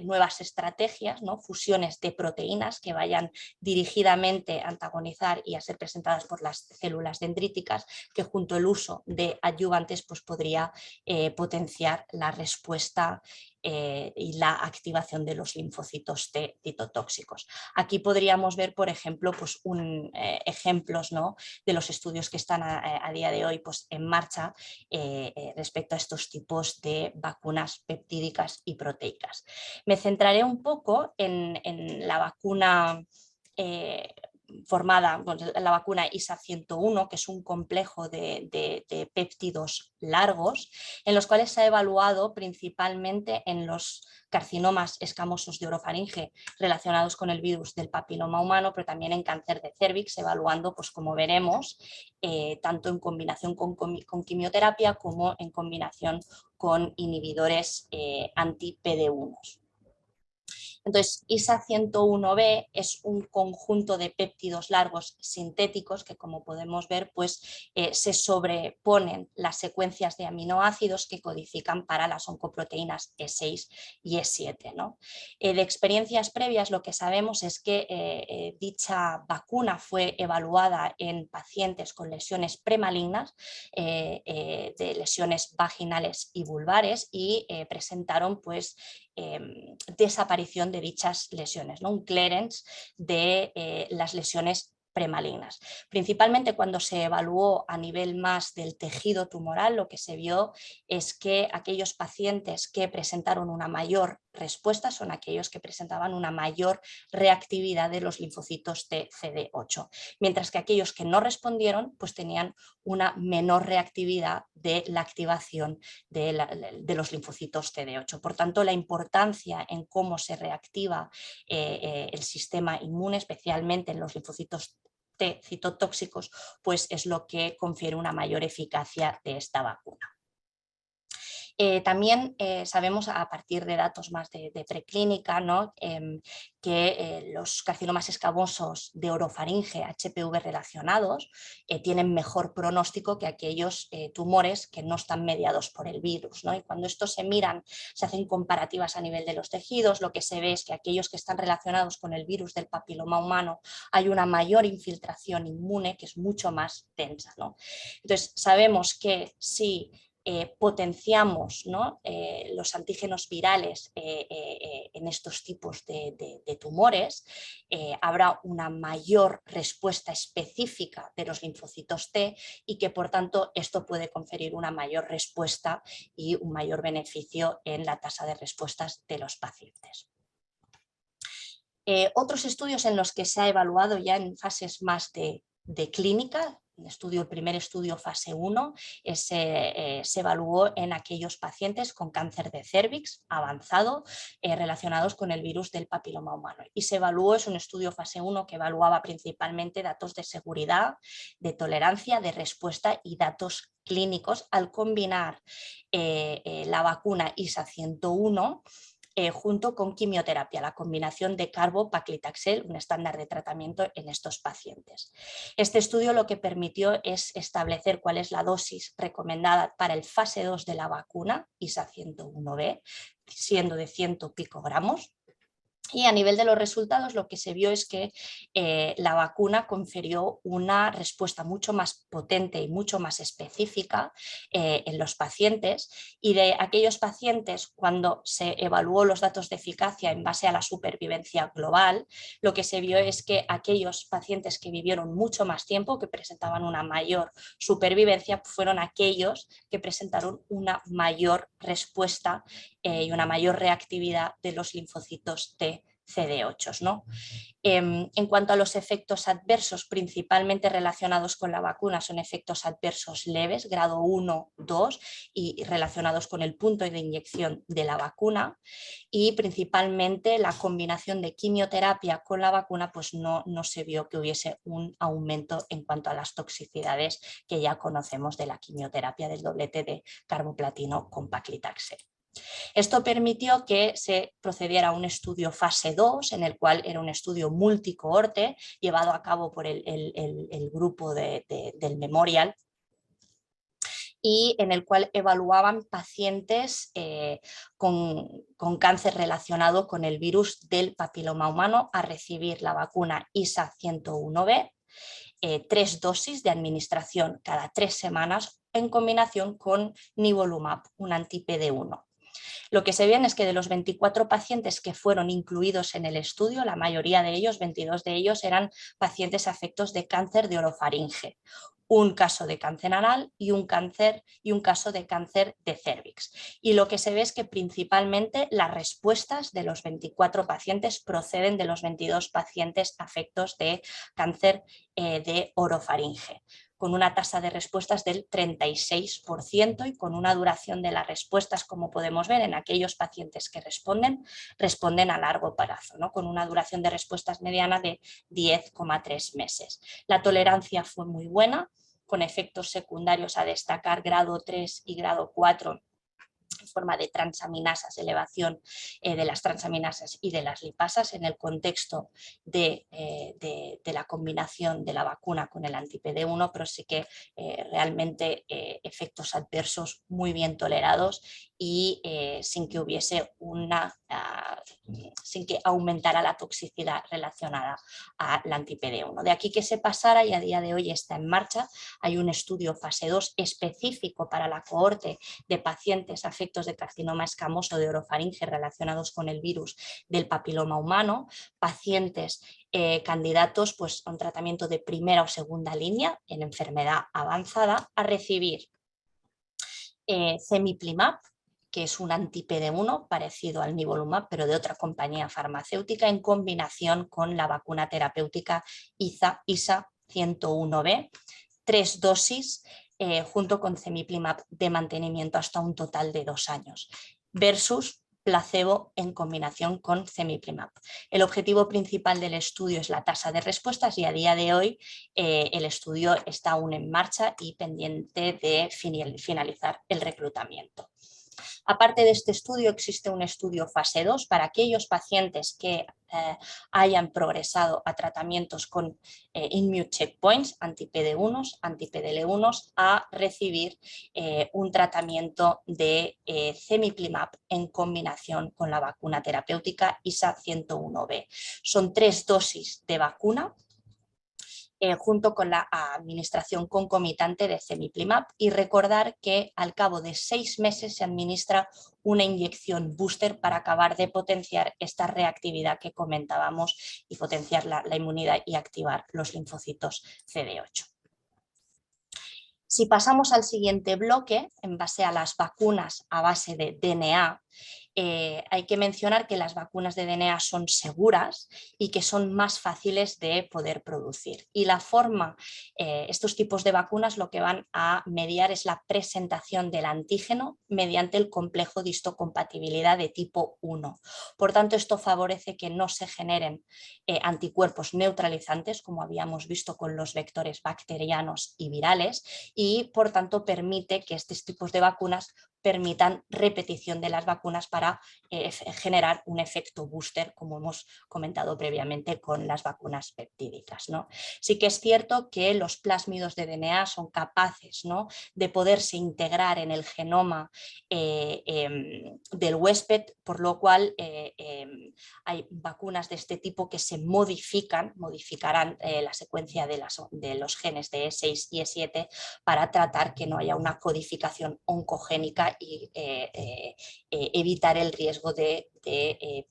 nuevas estrategias, ¿no? Fusiones de proteínas que vayan dirigidamente a antagonizar y a ser presentadas por las células dendríticas, que junto al uso de adyuvantes pues, podría potenciar la respuesta y la activación de los linfocitos T citotóxicos. Aquí podríamos ver, por ejemplo, pues ejemplos, ¿no? de los estudios que están a día de hoy pues, en marcha respecto a estos tipos de vacunas peptídicas y proteicas. Me centraré un poco en la vacuna la vacuna ISA-101, que es un complejo de péptidos largos, en los cuales se ha evaluado principalmente en los carcinomas escamosos de orofaringe relacionados con el virus del papiloma humano, pero también en cáncer de cérvix, evaluando, pues como veremos, tanto en combinación con quimioterapia como en combinación con inhibidores anti-PD1. Entonces, ISA-101B es un conjunto de péptidos largos sintéticos que, como podemos ver, pues, se sobreponen las secuencias de aminoácidos que codifican para las oncoproteínas E6 y E7, ¿no? De experiencias previas, lo que sabemos es que dicha vacuna fue evaluada en pacientes con lesiones premalignas, de lesiones vaginales y vulvares, y presentaron pues, desaparición de dichas lesiones, ¿no? Un clearance de las lesiones premalignas. Principalmente cuando se evaluó a nivel más del tejido tumoral, lo que se vio es que aquellos pacientes que presentaron una mayor respuesta son aquellos que presentaban una mayor reactividad de los linfocitos T CD8, mientras que aquellos que no respondieron pues tenían una menor reactividad de la activación de los linfocitos CD8. Por tanto, la importancia en cómo se reactiva el sistema inmune, especialmente en los linfocitos T citotóxicos, pues es lo que confiere una mayor eficacia de esta vacuna. También sabemos a partir de datos más de preclínica, ¿no? Que los carcinomas escamosos de orofaringe HPV relacionados tienen mejor pronóstico que aquellos tumores que no están mediados por el virus, ¿no? Y cuando estos se miran, se hacen comparativas a nivel de los tejidos, lo que se ve es que aquellos que están relacionados con el virus del papiloma humano hay una mayor infiltración inmune que es mucho más densa, ¿no? Entonces sabemos que si potenciamos, ¿no? Los antígenos virales en estos tipos de tumores, habrá una mayor respuesta específica de los linfocitos T, y que por tanto esto puede conferir una mayor respuesta y un mayor beneficio en la tasa de respuestas de los pacientes. Otros estudios en los que se ha evaluado ya en fases más de clínica, el primer estudio fase 1 se evaluó en aquellos pacientes con cáncer de cérvix avanzado relacionados con el virus del papiloma humano, y se evaluó, es un estudio fase 1 que evaluaba principalmente datos de seguridad, de tolerancia, de respuesta y datos clínicos al combinar la vacuna ISA-101 junto con quimioterapia, la combinación de carbo-paclitaxel, un estándar de tratamiento en estos pacientes. Este estudio lo que permitió es establecer cuál es la dosis recomendada para el fase 2 de la vacuna ISA-101B, siendo de 100 picogramos. Y a nivel de los resultados lo que se vio es que la vacuna confirió una respuesta mucho más potente y mucho más específica en los pacientes, y de aquellos pacientes, cuando se evaluó los datos de eficacia en base a la supervivencia global, lo que se vio es que aquellos pacientes que vivieron mucho más tiempo, que presentaban una mayor supervivencia, fueron aquellos que presentaron una mayor respuesta y una mayor reactividad de los linfocitos T CD8, ¿no? En cuanto a los efectos adversos, principalmente relacionados con la vacuna, son efectos adversos leves, grado 1, 2, y relacionados con el punto de inyección de la vacuna, y principalmente la combinación de quimioterapia con la vacuna, pues no se vio que hubiese un aumento en cuanto a las toxicidades que ya conocemos de la quimioterapia del doblete de carboplatino con paclitaxel. Esto permitió que se procediera a un estudio fase 2, en el cual era un estudio multicohorte llevado a cabo por el grupo del Memorial, y en el cual evaluaban pacientes con cáncer relacionado con el virus del papiloma humano a recibir la vacuna ISA 101B, 3 dosis de administración cada 3 semanas en combinación con nivolumab, un anti-PD1. Lo que se ve es que de los 24 pacientes que fueron incluidos en el estudio, la mayoría de ellos, 22 de ellos, eran pacientes afectos de cáncer de orofaringe, un caso de cáncer anal y un caso de cáncer de cérvix. Y lo que se ve es que principalmente las respuestas de los 24 pacientes proceden de los 22 pacientes afectos de cáncer de orofaringe, con una tasa de respuestas del 36% y con una duración de las respuestas, como podemos ver en aquellos pacientes que responden a largo plazo, ¿no? Con una duración de respuestas mediana de 10,3 meses. La tolerancia fue muy buena, con efectos secundarios a destacar grado 3 y grado 4 en forma de transaminasas, elevación de las transaminasas y de las lipasas en el contexto de la combinación de la vacuna con el anti-PD1, pero sí que realmente efectos adversos muy bien tolerados y sin que hubiese sin que aumentara la toxicidad relacionada al anti-PD1. De aquí que se pasara, y a día de hoy está en marcha, hay un estudio fase 2 específico para la cohorte de pacientes afectos de carcinoma escamoso de orofaringe relacionados con el virus del papiloma humano, pacientes candidatos pues, a un tratamiento de primera o segunda línea en enfermedad avanzada a recibir cemiplimab, que es un anti-PD1 parecido al nivolumab, pero de otra compañía farmacéutica, en combinación con la vacuna terapéutica ISA 101B, 3 dosis junto con cemiplimab de mantenimiento hasta un total de 2 años, versus placebo en combinación con cemiplimab. El objetivo principal del estudio es la tasa de respuestas y a día de hoy el estudio está aún en marcha y pendiente de finalizar el reclutamiento. Aparte de este estudio, existe un estudio fase 2 para aquellos pacientes que hayan progresado a tratamientos con immune checkpoints, anti-PD1, anti-PDL1, a recibir un tratamiento de cemiplimab en combinación con la vacuna terapéutica ISA 101B. Son 3 dosis de vacuna, junto con la administración concomitante de cemiplimab, y recordar que al cabo de 6 meses se administra una inyección booster para acabar de potenciar esta reactividad que comentábamos y potenciar la inmunidad y activar los linfocitos CD8. Si pasamos al siguiente bloque, en base a las vacunas a base de DNA, hay que mencionar que las vacunas de DNA son seguras y que son más fáciles de poder producir. Y la forma, estos tipos de vacunas lo que van a mediar es la presentación del antígeno mediante el complejo de histocompatibilidad de tipo 1. Por tanto, esto favorece que no se generen anticuerpos neutralizantes, como habíamos visto con los vectores bacterianos y virales, y por tanto permite que estos tipos de vacunas permitan repetición de las vacunas para generar un efecto booster, como hemos comentado previamente con las vacunas peptídicas, ¿no? Sí que es cierto que los plásmidos de DNA son capaces, ¿no?, de poderse integrar en el genoma del huésped, por lo cual hay vacunas de este tipo que se modificarán la secuencia de los genes de E6 y E7 para tratar que no haya una codificación oncogénica y evitar el riesgo de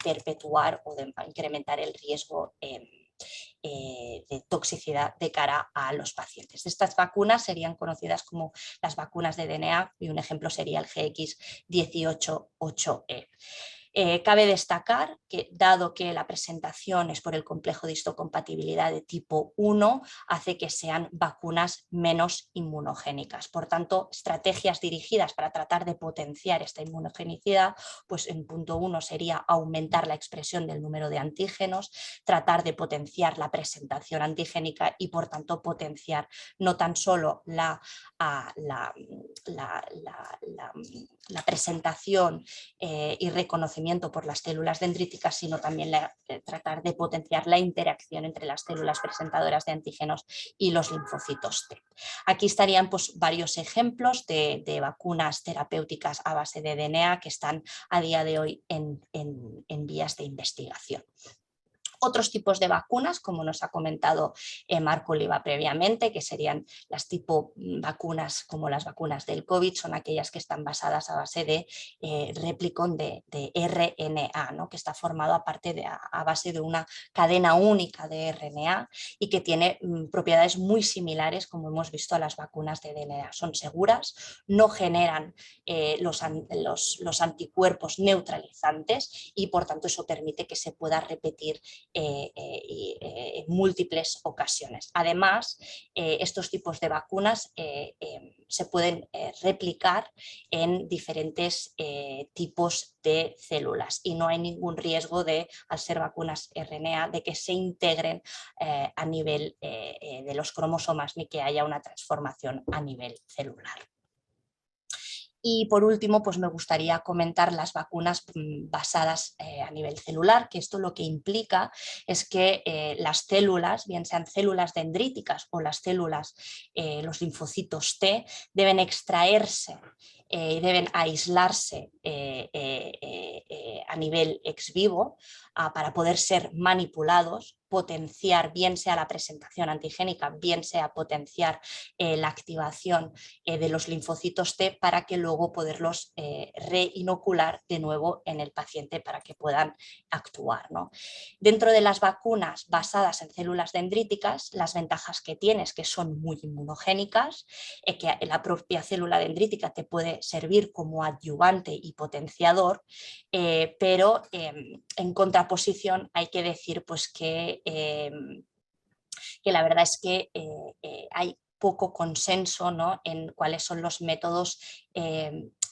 perpetuar o de incrementar el riesgo de toxicidad de cara a los pacientes. Estas vacunas serían conocidas como las vacunas de DNA y un ejemplo sería el GX188E. Cabe destacar que, dado que la presentación es por el complejo de histocompatibilidad de tipo 1, hace que sean vacunas menos inmunogénicas. Por tanto, estrategias dirigidas para tratar de potenciar esta inmunogenicidad, pues en punto 1 sería aumentar la expresión del número de antígenos, tratar de potenciar la presentación antigénica y, por tanto, potenciar no tan solo la presentación y reconocimiento por las células dendríticas, sino también tratar de potenciar la interacción entre las células presentadoras de antígenos y los linfocitos T. Aquí estarían pues, varios ejemplos de vacunas terapéuticas a base de DNA que están a día de hoy en vías de investigación. Otros tipos de vacunas, como nos ha comentado Marc Oliva previamente, que serían las tipo vacunas como las vacunas del COVID, son aquellas que están basadas a base de replicón de RNA, ¿no? Que está formado a base de una cadena única de RNA y que tiene propiedades muy similares, como hemos visto, a las vacunas de DNA. Son seguras, no generan los anticuerpos neutralizantes y, por tanto, eso permite que se pueda repetir en múltiples ocasiones. Además, estos tipos de vacunas se pueden replicar en diferentes tipos de células y no hay ningún riesgo de, al ser vacunas RNA, de que se integren a nivel de los cromosomas ni que haya una transformación a nivel celular. Y por último, pues me gustaría comentar las vacunas basadas a nivel celular, que esto lo que implica es que las células, bien sean células dendríticas o las células, los linfocitos T, deben extraerse y deben aislarse a nivel ex vivo para poder ser manipulados, potenciar bien sea la presentación antigénica, bien sea potenciar la activación de los linfocitos T para que luego poderlos reinocular de nuevo en el paciente para que puedan actuar, ¿no? Dentro de las vacunas basadas en células dendríticas, las ventajas que tienes que son muy inmunogénicas, que la propia célula dendrítica te puede servir como adyuvante y potenciador, pero en contraposición hay que decir pues que la verdad es que hay poco consenso, ¿no?, en cuáles son los métodos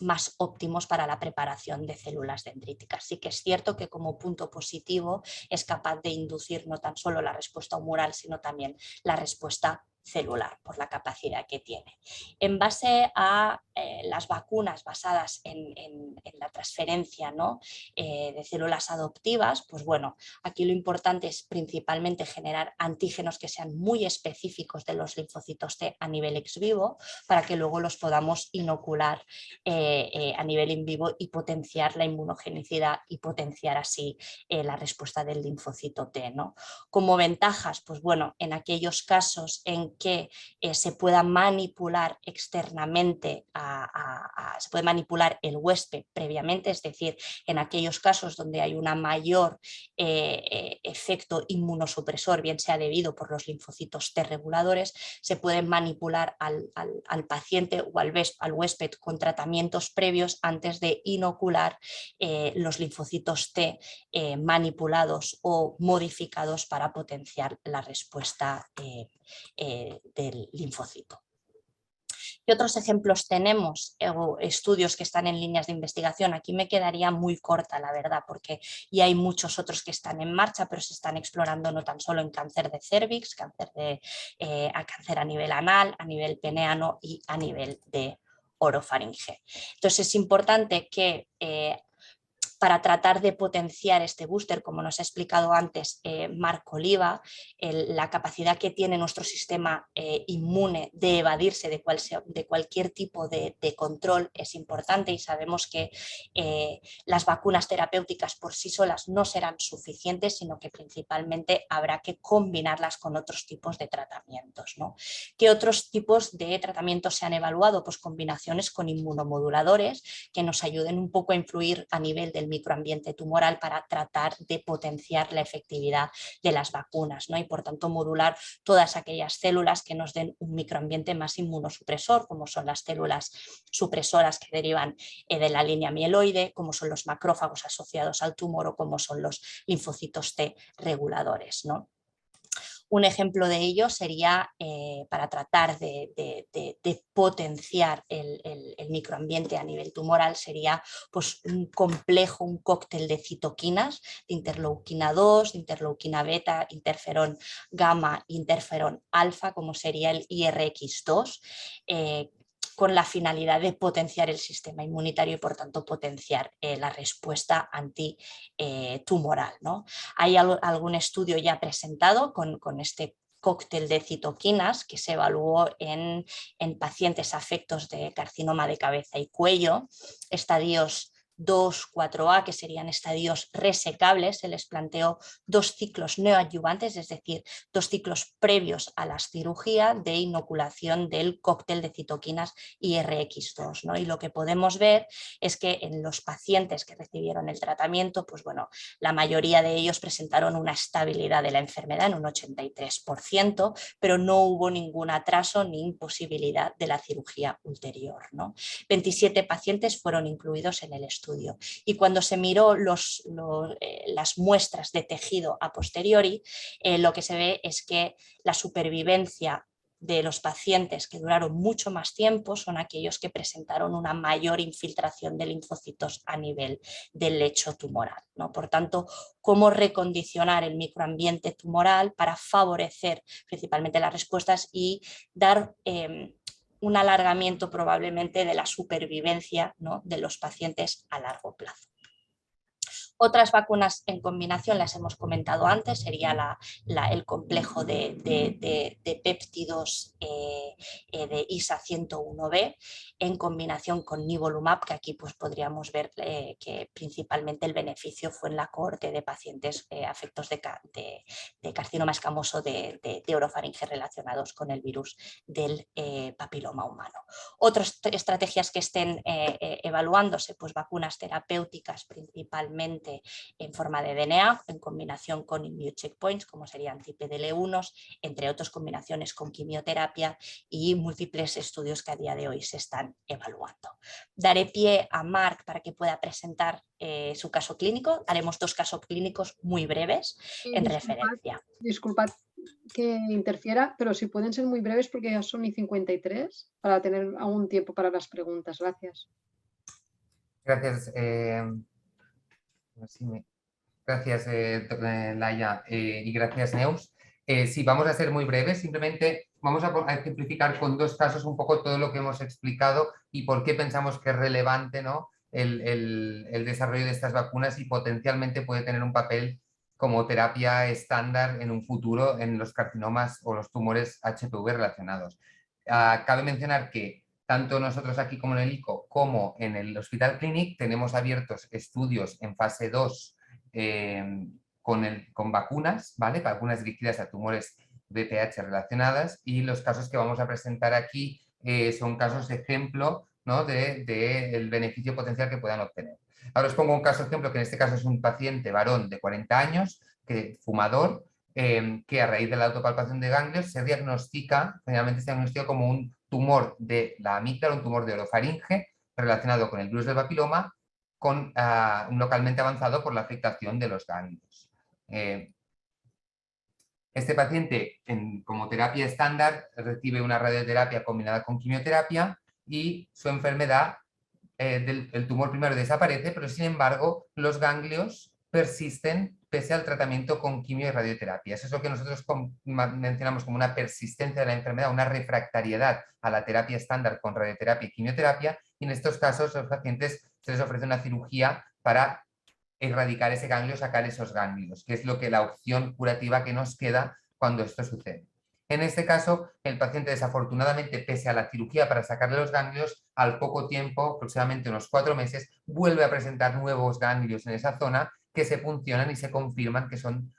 más óptimos para la preparación de células dendríticas. Sí que es cierto que como punto positivo es capaz de inducir no tan solo la respuesta humoral, sino también la respuesta celular por la capacidad que tiene. En base a las vacunas basadas en la transferencia, ¿no?, de células adoptivas, pues bueno, aquí lo importante es principalmente generar antígenos que sean muy específicos de los linfocitos T a nivel ex vivo para que luego los podamos inocular a nivel in vivo y potenciar la inmunogenicidad y potenciar así la respuesta del linfocito T, ¿no? Como ventajas, pues bueno, en aquellos casos en que se pueda manipular externamente, se puede manipular el huésped previamente, es decir, en aquellos casos donde hay una mayor efecto inmunosupresor, bien sea debido por los linfocitos T reguladores, se puede manipular al paciente o al huésped con tratamientos previos antes de inocular los linfocitos T manipulados o modificados para potenciar la respuesta del linfocito. ¿Qué otros ejemplos tenemos o estudios que están en líneas de investigación? Aquí me quedaría muy corta, la verdad, porque ya hay muchos otros que están en marcha, pero se están explorando no tan solo en cáncer de cérvix, cáncer a nivel anal, a nivel peneano y a nivel de orofaringe. Entonces es importante que para tratar de potenciar este booster, como nos ha explicado antes Marc Oliva, la capacidad que tiene nuestro sistema inmune de evadirse de cualquier tipo de control es importante y sabemos que las vacunas terapéuticas por sí solas no serán suficientes, sino que principalmente habrá que combinarlas con otros tipos de tratamientos, ¿no? ¿Qué otros tipos de tratamientos se han evaluado? Pues combinaciones con inmunomoduladores que nos ayuden un poco a influir a nivel del microambiente tumoral para tratar de potenciar la efectividad de las vacunas, ¿no? Y por tanto modular todas aquellas células que nos den un microambiente más inmunosupresor, como son las células supresoras que derivan de la línea mieloide, como son los macrófagos asociados al tumor o como son los linfocitos T reguladores, ¿no? Un ejemplo de ello sería para tratar de potenciar el microambiente a nivel tumoral, sería pues, un complejo, un cóctel de citoquinas, de interleuquina 2, de interleuquina beta, interferón gamma, interferón alfa, como sería el IRX2, con la finalidad de potenciar el sistema inmunitario y por tanto potenciar la respuesta antitumoral, ¿no? Hay algún estudio ya presentado con este cóctel de citoquinas que se evaluó en pacientes afectos de carcinoma de cabeza y cuello, estadios 2, 4A, que serían estadios resecables. Se les planteó 2 ciclos neoadyuvantes, es decir, 2 ciclos previos a la cirugía de inoculación del cóctel de citoquinas IRX2, ¿no? Y lo que podemos ver es que en los pacientes que recibieron el tratamiento, pues bueno, la mayoría de ellos presentaron una estabilidad de la enfermedad en un 83%, pero no hubo ningún atraso ni imposibilidad de la cirugía ulterior, ¿no? 27 pacientes fueron incluidos en el estudio. Y cuando se miró las muestras de tejido a posteriori, lo que se ve es que la supervivencia de los pacientes que duraron mucho más tiempo son aquellos que presentaron una mayor infiltración de linfocitos a nivel del lecho tumoral, ¿no? Por tanto, cómo recondicionar el microambiente tumoral para favorecer principalmente las respuestas y dar un alargamiento probablemente de la supervivencia, ¿no?, de los pacientes a largo plazo. Otras vacunas en combinación las hemos comentado antes, sería el complejo de péptidos de ISA 101B en combinación con nivolumab, que aquí pues, podríamos ver que principalmente el beneficio fue en la cohorte de pacientes afectos de carcinoma escamoso de orofaringe relacionados con el virus del papiloma humano. Otras estrategias que estén evaluándose, pues vacunas terapéuticas principalmente en forma de DNA, en combinación con immune checkpoints, como serían anti-PDL1, entre otras combinaciones con quimioterapia y múltiples estudios que a día de hoy se están evaluando. Daré pie a Marc para que pueda presentar su caso clínico. Haremos 2 casos clínicos muy breves en referencia. Disculpad que interfiera, pero si pueden ser muy breves porque ya son y 53 para tener aún tiempo para las preguntas. Gracias. Gracias. Gracias, Laia, y gracias, Neus. Sí, vamos a ser muy breves, simplemente vamos a ejemplificar con 2 casos un poco todo lo que hemos explicado y por qué pensamos que es relevante, ¿no?, el desarrollo de estas vacunas y potencialmente puede tener un papel como terapia estándar en un futuro en los carcinomas o los tumores HPV relacionados. Cabe mencionar que tanto nosotros aquí como en el ICO como en el Hospital Clínic tenemos abiertos estudios en fase 2 con vacunas, ¿vale? Vacunas dirigidas a tumores VPH relacionadas, y los casos que vamos a presentar aquí son casos de ejemplo, ¿no?, del beneficio potencial que puedan obtener. Ahora os pongo un caso ejemplo, que en este caso es un paciente varón de 40 años, fumador, que a raíz de la autopalpación de ganglios se diagnostica, generalmente se diagnostica como un tumor de la amígdala, un tumor de orofaringe relacionado con el virus del papiloma, localmente avanzado por la afectación de los ganglios. Este paciente, como terapia estándar, recibe una radioterapia combinada con quimioterapia y su enfermedad, el tumor primero desaparece, pero sin embargo los ganglios persisten pese al tratamiento con quimio y radioterapia. Eso es lo que nosotros mencionamos como una persistencia de la enfermedad, una refractariedad a la terapia estándar con radioterapia y quimioterapia, y en estos casos a los pacientes se les ofrece una cirugía para erradicar ese ganglio, sacar esos ganglios, que es la opción curativa que nos queda cuando esto sucede. En este caso, el paciente desafortunadamente, pese a la cirugía para sacarle los ganglios, al poco tiempo, aproximadamente unos 4 meses, vuelve a presentar nuevos ganglios en esa zona que se funcionan y se confirman que son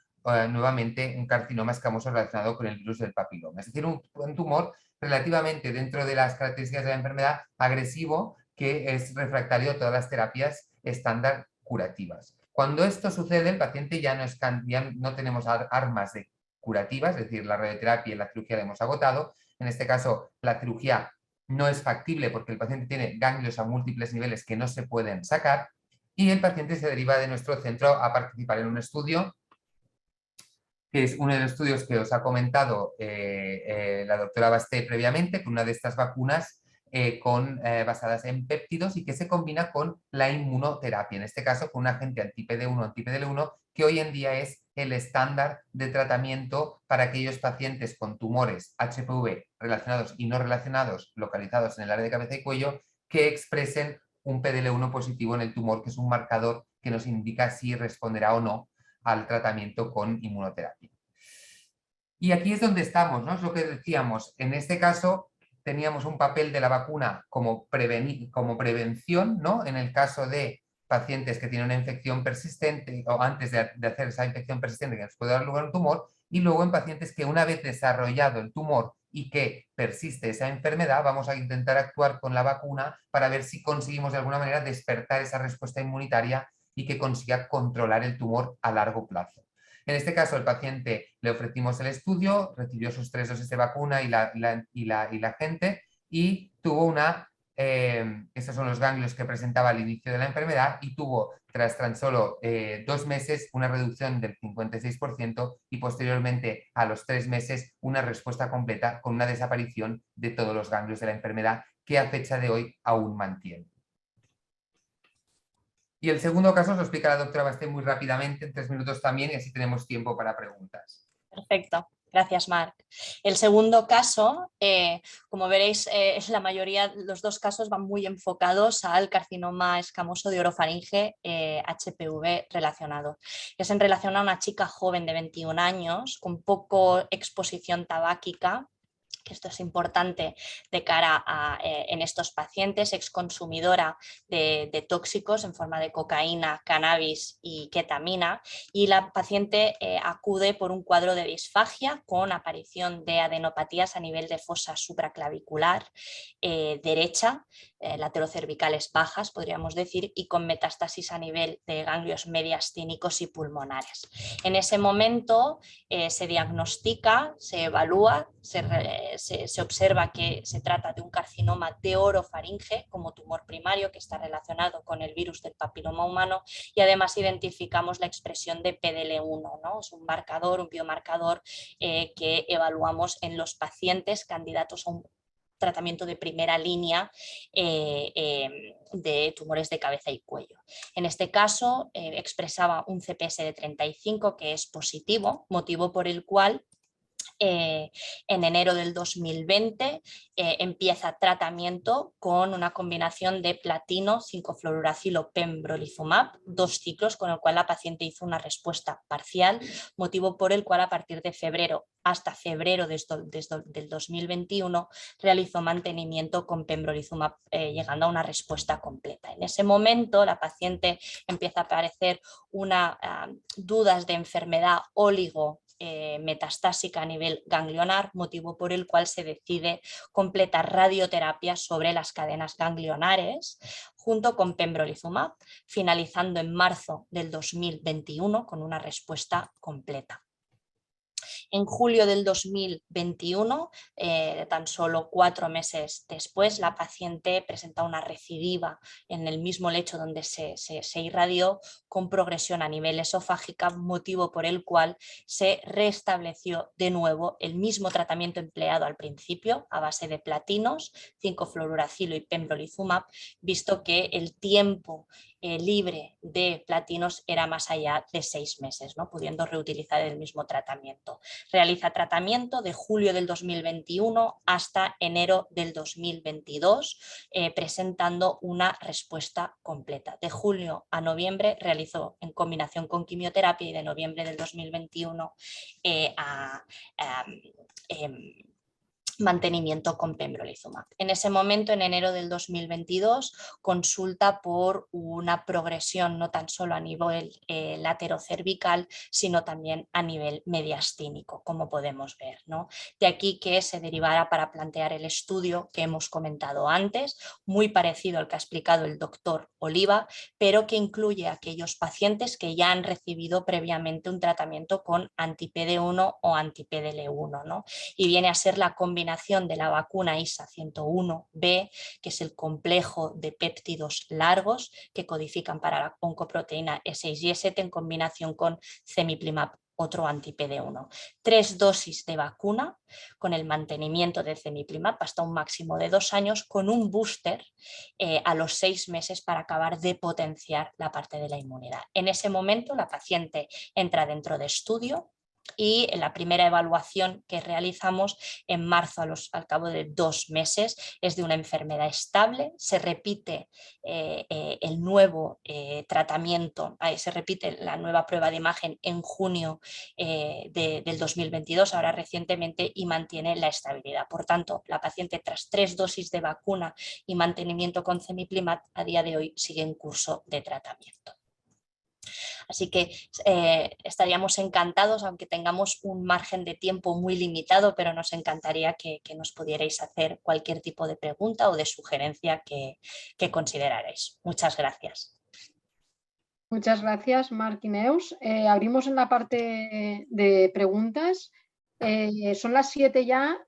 nuevamente un carcinoma escamoso relacionado con el virus del papiloma. Es decir, un tumor relativamente, dentro de las características de la enfermedad, agresivo, que es refractario a todas las terapias estándar curativas. Cuando esto sucede, el paciente ya no tenemos armas curativas, es decir, la radioterapia y la cirugía la hemos agotado. En este caso, la cirugía no es factible porque el paciente tiene ganglios a múltiples niveles que no se pueden sacar y el paciente se deriva de nuestro centro a participar en un estudio, que es uno de los estudios que os ha comentado la doctora Basté previamente, con una de estas vacunas basadas en péptidos y que se combina con la inmunoterapia, en este caso con un agente anti-PD1, anti-PDL1, que hoy en día es el estándar de tratamiento para aquellos pacientes con tumores HPV relacionados y no relacionados, localizados en el área de cabeza y cuello, que expresen un PDL1 positivo en el tumor, que es un marcador que nos indica si responderá o no al tratamiento con inmunoterapia. Y aquí es donde estamos, ¿no? Es lo que decíamos. En este caso teníamos un papel de la vacuna como prevención, ¿no? En el caso de pacientes que tienen una infección persistente o antes de hacer esa infección persistente que nos puede dar lugar a un tumor, y luego en pacientes que una vez desarrollado el tumor y que persiste esa enfermedad, vamos a intentar actuar con la vacuna para ver si conseguimos de alguna manera despertar esa respuesta inmunitaria y que consiga controlar el tumor a largo plazo. En este caso, al paciente le ofrecimos el estudio, recibió sus 3 dosis de vacuna y la gente, y tuvo estos son los ganglios que presentaba al inicio de la enfermedad, y tuvo tras tan solo 2 meses una reducción del 56% y posteriormente a los 3 meses una respuesta completa con una desaparición de todos los ganglios de la enfermedad que a fecha de hoy aún mantiene. Y el segundo caso os lo explica la doctora Basté muy rápidamente, en 3 minutos también, y así tenemos tiempo para preguntas. Perfecto, gracias Marc. El segundo caso, como veréis, la mayoría, los 2 casos van muy enfocados al carcinoma escamoso de orofaringe HPV relacionado. Es en relación a una chica joven de 21 años con poco exposición tabáquica, que esto es importante de cara a, en estos pacientes, exconsumidora de tóxicos en forma de cocaína, cannabis y ketamina, y la paciente acude por un cuadro de disfagia con aparición de adenopatías a nivel de fosa supraclavicular derecha, laterocervicales bajas, podríamos decir, y con metástasis a nivel de ganglios mediastínicos y pulmonares. En ese momento se diagnostica, se evalúa, se observa que se trata de un carcinoma de orofaringe como tumor primario que está relacionado con el virus del papiloma humano, y además identificamos la expresión de PDL1, ¿no? Es un marcador, un biomarcador que evaluamos en los pacientes candidatos a un tratamiento de primera línea de tumores de cabeza y cuello. En este caso expresaba un CPS de 35 que es positivo, motivo por el cual en enero del 2020 empieza tratamiento con una combinación de platino, 5-fluoruracilo, pembrolizumab, 2 ciclos, con el cual la paciente hizo una respuesta parcial, motivo por el cual a partir de febrero hasta febrero del 2021 realizó mantenimiento con pembrolizumab, llegando a una respuesta completa. En ese momento la paciente empieza a aparecer dudas de enfermedad metastásica a nivel ganglionar, motivo por el cual se decide completar radioterapia sobre las cadenas ganglionares junto con pembrolizumab, finalizando en marzo del 2021 con una respuesta completa. En julio del 2021, tan solo 4 meses después, la paciente presenta una recidiva en el mismo lecho donde se irradió, con progresión a nivel esofágica, motivo por el cual se restableció de nuevo el mismo tratamiento empleado al principio a base de platinos, 5-fluoruracilo y pembrolizumab, visto que el tiempo libre de platinos era más allá de 6 meses, ¿no? Pudiendo reutilizar el mismo tratamiento. Realiza tratamiento de julio del 2021 hasta enero del 2022, presentando una respuesta completa. De julio a noviembre realizó en combinación con quimioterapia, y de noviembre del 2021 mantenimiento con pembrolizumab. En ese momento, en enero del 2022, consulta por una progresión no tan solo a nivel laterocervical, sino también a nivel mediastínico, como podemos ver, ¿no? De aquí que se derivara para plantear el estudio que hemos comentado antes, muy parecido al que ha explicado el doctor Oliva, pero que incluye a aquellos pacientes que ya han recibido previamente un tratamiento con anti-PD1 o anti-PDL1, ¿no? Y viene a ser la combinación de la vacuna ISA 101B, que es el complejo de péptidos largos que codifican para la oncoproteína E6 y E7 en combinación con cemiplimab, otro anti-PD1. 3 dosis de vacuna con el mantenimiento de cemiplimab hasta un máximo de 2 años con un booster a los 6 meses para acabar de potenciar la parte de la inmunidad. En ese momento la paciente entra dentro de estudio y la primera evaluación que realizamos en marzo al cabo de 2 meses es de una enfermedad estable, se repite el nuevo tratamiento, se repite la nueva prueba de imagen en junio del 2022, ahora recientemente, y mantiene la estabilidad. Por tanto, la paciente tras 3 dosis de vacuna y mantenimiento con cemiplimab a día de hoy sigue en curso de tratamiento. Así que estaríamos encantados, aunque tengamos un margen de tiempo muy limitado, pero nos encantaría que nos pudierais hacer cualquier tipo de pregunta o de sugerencia que considerarais. Muchas gracias. Muchas gracias, Marc y Neus. Abrimos en la parte de preguntas. Son las 7 ya.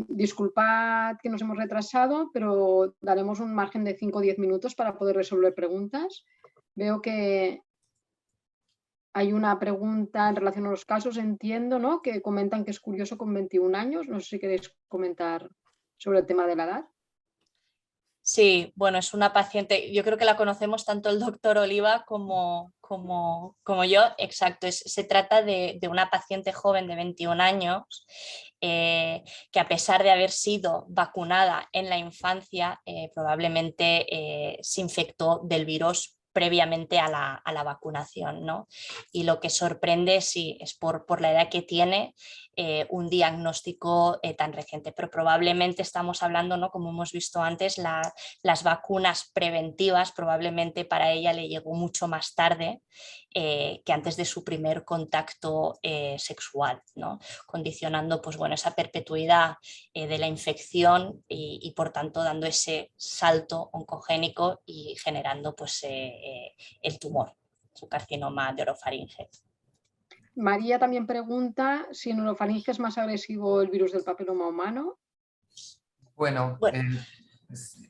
Disculpad que nos hemos retrasado, pero daremos un margen de 5 o 10 minutos para poder resolver preguntas. Veo que hay una pregunta en relación a los casos, entiendo, ¿no? Que comentan que es curioso con 21 años. No sé si queréis comentar sobre el tema de la edad. Sí, bueno, es una paciente, yo creo que la conocemos tanto el doctor Oliva como yo, exacto. Se trata de una paciente joven de 21 años que a pesar de haber sido vacunada en la infancia, probablemente se infectó del virus previamente a la vacunación, ¿no? Y lo que sorprende sí es por la edad que tiene, un diagnóstico tan reciente, pero probablemente estamos hablando, ¿no? Como hemos visto antes, las vacunas preventivas probablemente para ella le llegó mucho más tarde que antes de su primer contacto sexual, ¿no? Condicionando pues, bueno, esa perpetuidad de la infección y por tanto dando ese salto oncogénico y generando pues, el tumor, su carcinoma de orofaringe. María también pregunta si en orofaringe es más agresivo el virus del papiloma humano. Bueno,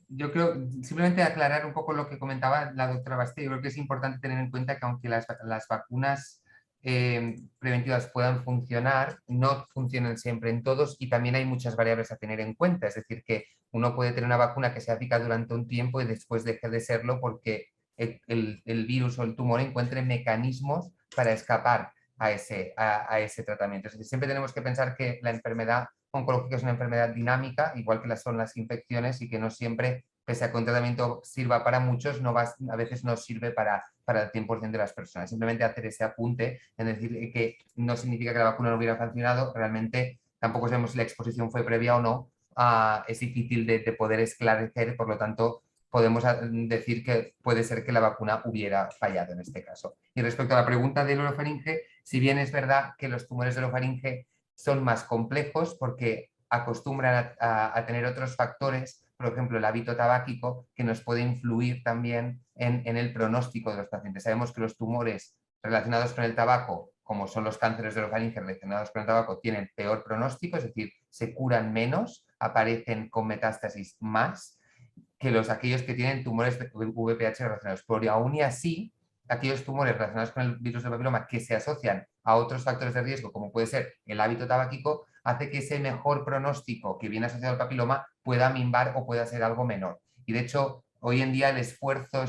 yo creo, simplemente aclarar un poco lo que comentaba la doctora Basté, yo creo que es importante tener en cuenta que aunque las vacunas preventivas puedan funcionar, no funcionan siempre en todos y también hay muchas variables a tener en cuenta, es decir, que uno puede tener una vacuna que se aplica durante un tiempo y después deje de serlo porque el virus o el tumor encuentre mecanismos para escapar a ese tratamiento. Es decir, siempre tenemos que pensar que la enfermedad oncológica es una enfermedad dinámica, igual que son las infecciones, y que no siempre, pese a que un tratamiento sirva para muchos, a veces no sirve para el 100% de las personas. Simplemente hacer ese apunte en decir que no significa que la vacuna no hubiera funcionado, realmente tampoco sabemos si la exposición fue previa o no, es difícil de poder esclarecer, por lo tanto podemos decir que puede ser que la vacuna hubiera fallado en este caso. Y respecto a la pregunta del orofaringe, si bien es verdad que los tumores de orofaringe son más complejos porque acostumbran a tener otros factores, por ejemplo el hábito tabáquico, que nos puede influir también en el pronóstico de los pacientes. Sabemos que los tumores relacionados con el tabaco, como son los cánceres de orofaringe relacionados con el tabaco, tienen peor pronóstico, es decir, se curan menos, aparecen con metástasis más que aquellos que tienen tumores de VPH relacionados. Pero aún y así, aquellos tumores relacionados con el virus del papiloma que se asocian a otros factores de riesgo, como puede ser el hábito tabáquico, hace que ese mejor pronóstico que viene asociado al papiloma pueda minvar o pueda ser algo menor. Y de hecho, hoy en día el esfuerzo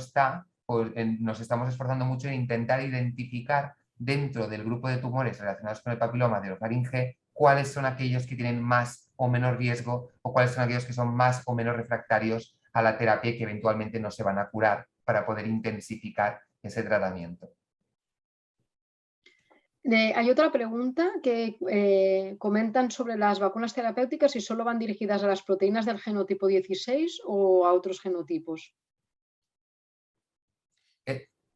nos estamos esforzando mucho en intentar identificar dentro del grupo de tumores relacionados con el papiloma de orofaringe cuáles son aquellos que tienen más o menos riesgo o cuáles son aquellos que son más o menos refractarios a la terapia y que eventualmente no se van a curar para poder intensificar ese tratamiento. Hay otra pregunta que comentan sobre las vacunas terapéuticas si solo van dirigidas a las proteínas del genotipo 16 o a otros genotipos.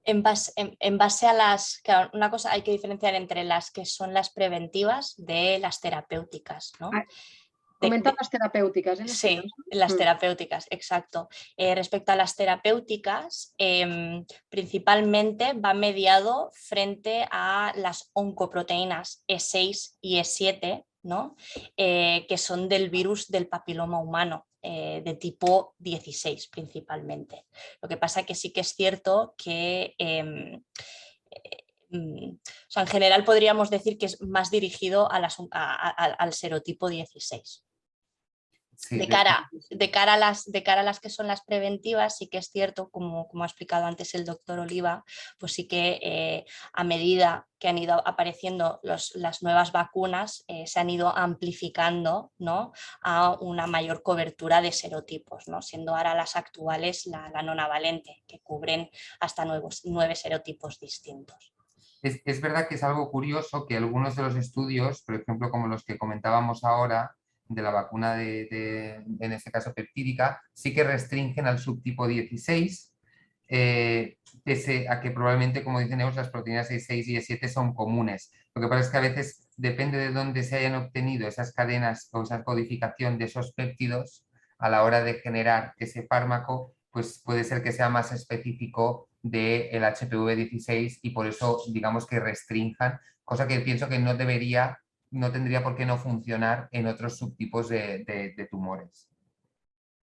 En base a las, claro, una cosa hay que diferenciar entre las que son las preventivas de las terapéuticas, ¿no? Comentan las terapéuticas, en este Sí, caso. las terapéuticas, exacto. Respecto a las terapéuticas, principalmente va mediado frente a las oncoproteínas E6 y E7, ¿no? Que son del virus del papiloma humano, de tipo 16 principalmente. Lo que pasa que sí que es cierto que o sea, en general podríamos decir que es más dirigido a al serotipo 16. Sí, De cara a las que son las preventivas, sí que es cierto, como ha explicado antes el doctor Oliva, pues sí que a medida que han ido apareciendo las nuevas vacunas, se han ido amplificando, ¿no?, a una mayor cobertura de serotipos, ¿no?, siendo ahora las actuales la nonavalente, que cubren hasta 9 serotipos distintos. Es verdad que es algo curioso que algunos de los estudios, por ejemplo, como los que comentábamos ahora, de la vacuna en este caso peptídica, sí que restringen al subtipo 16, pese a que probablemente, como dicen ellos, las proteínas E6 y E7 son comunes. Lo que pasa es que a veces depende de dónde se hayan obtenido esas cadenas o esa codificación de esos péptidos a la hora de generar ese fármaco, pues puede ser que sea más específico del HPV-16 y por eso digamos que restrinjan, cosa que pienso que no tendría por qué no funcionar en otros subtipos de tumores.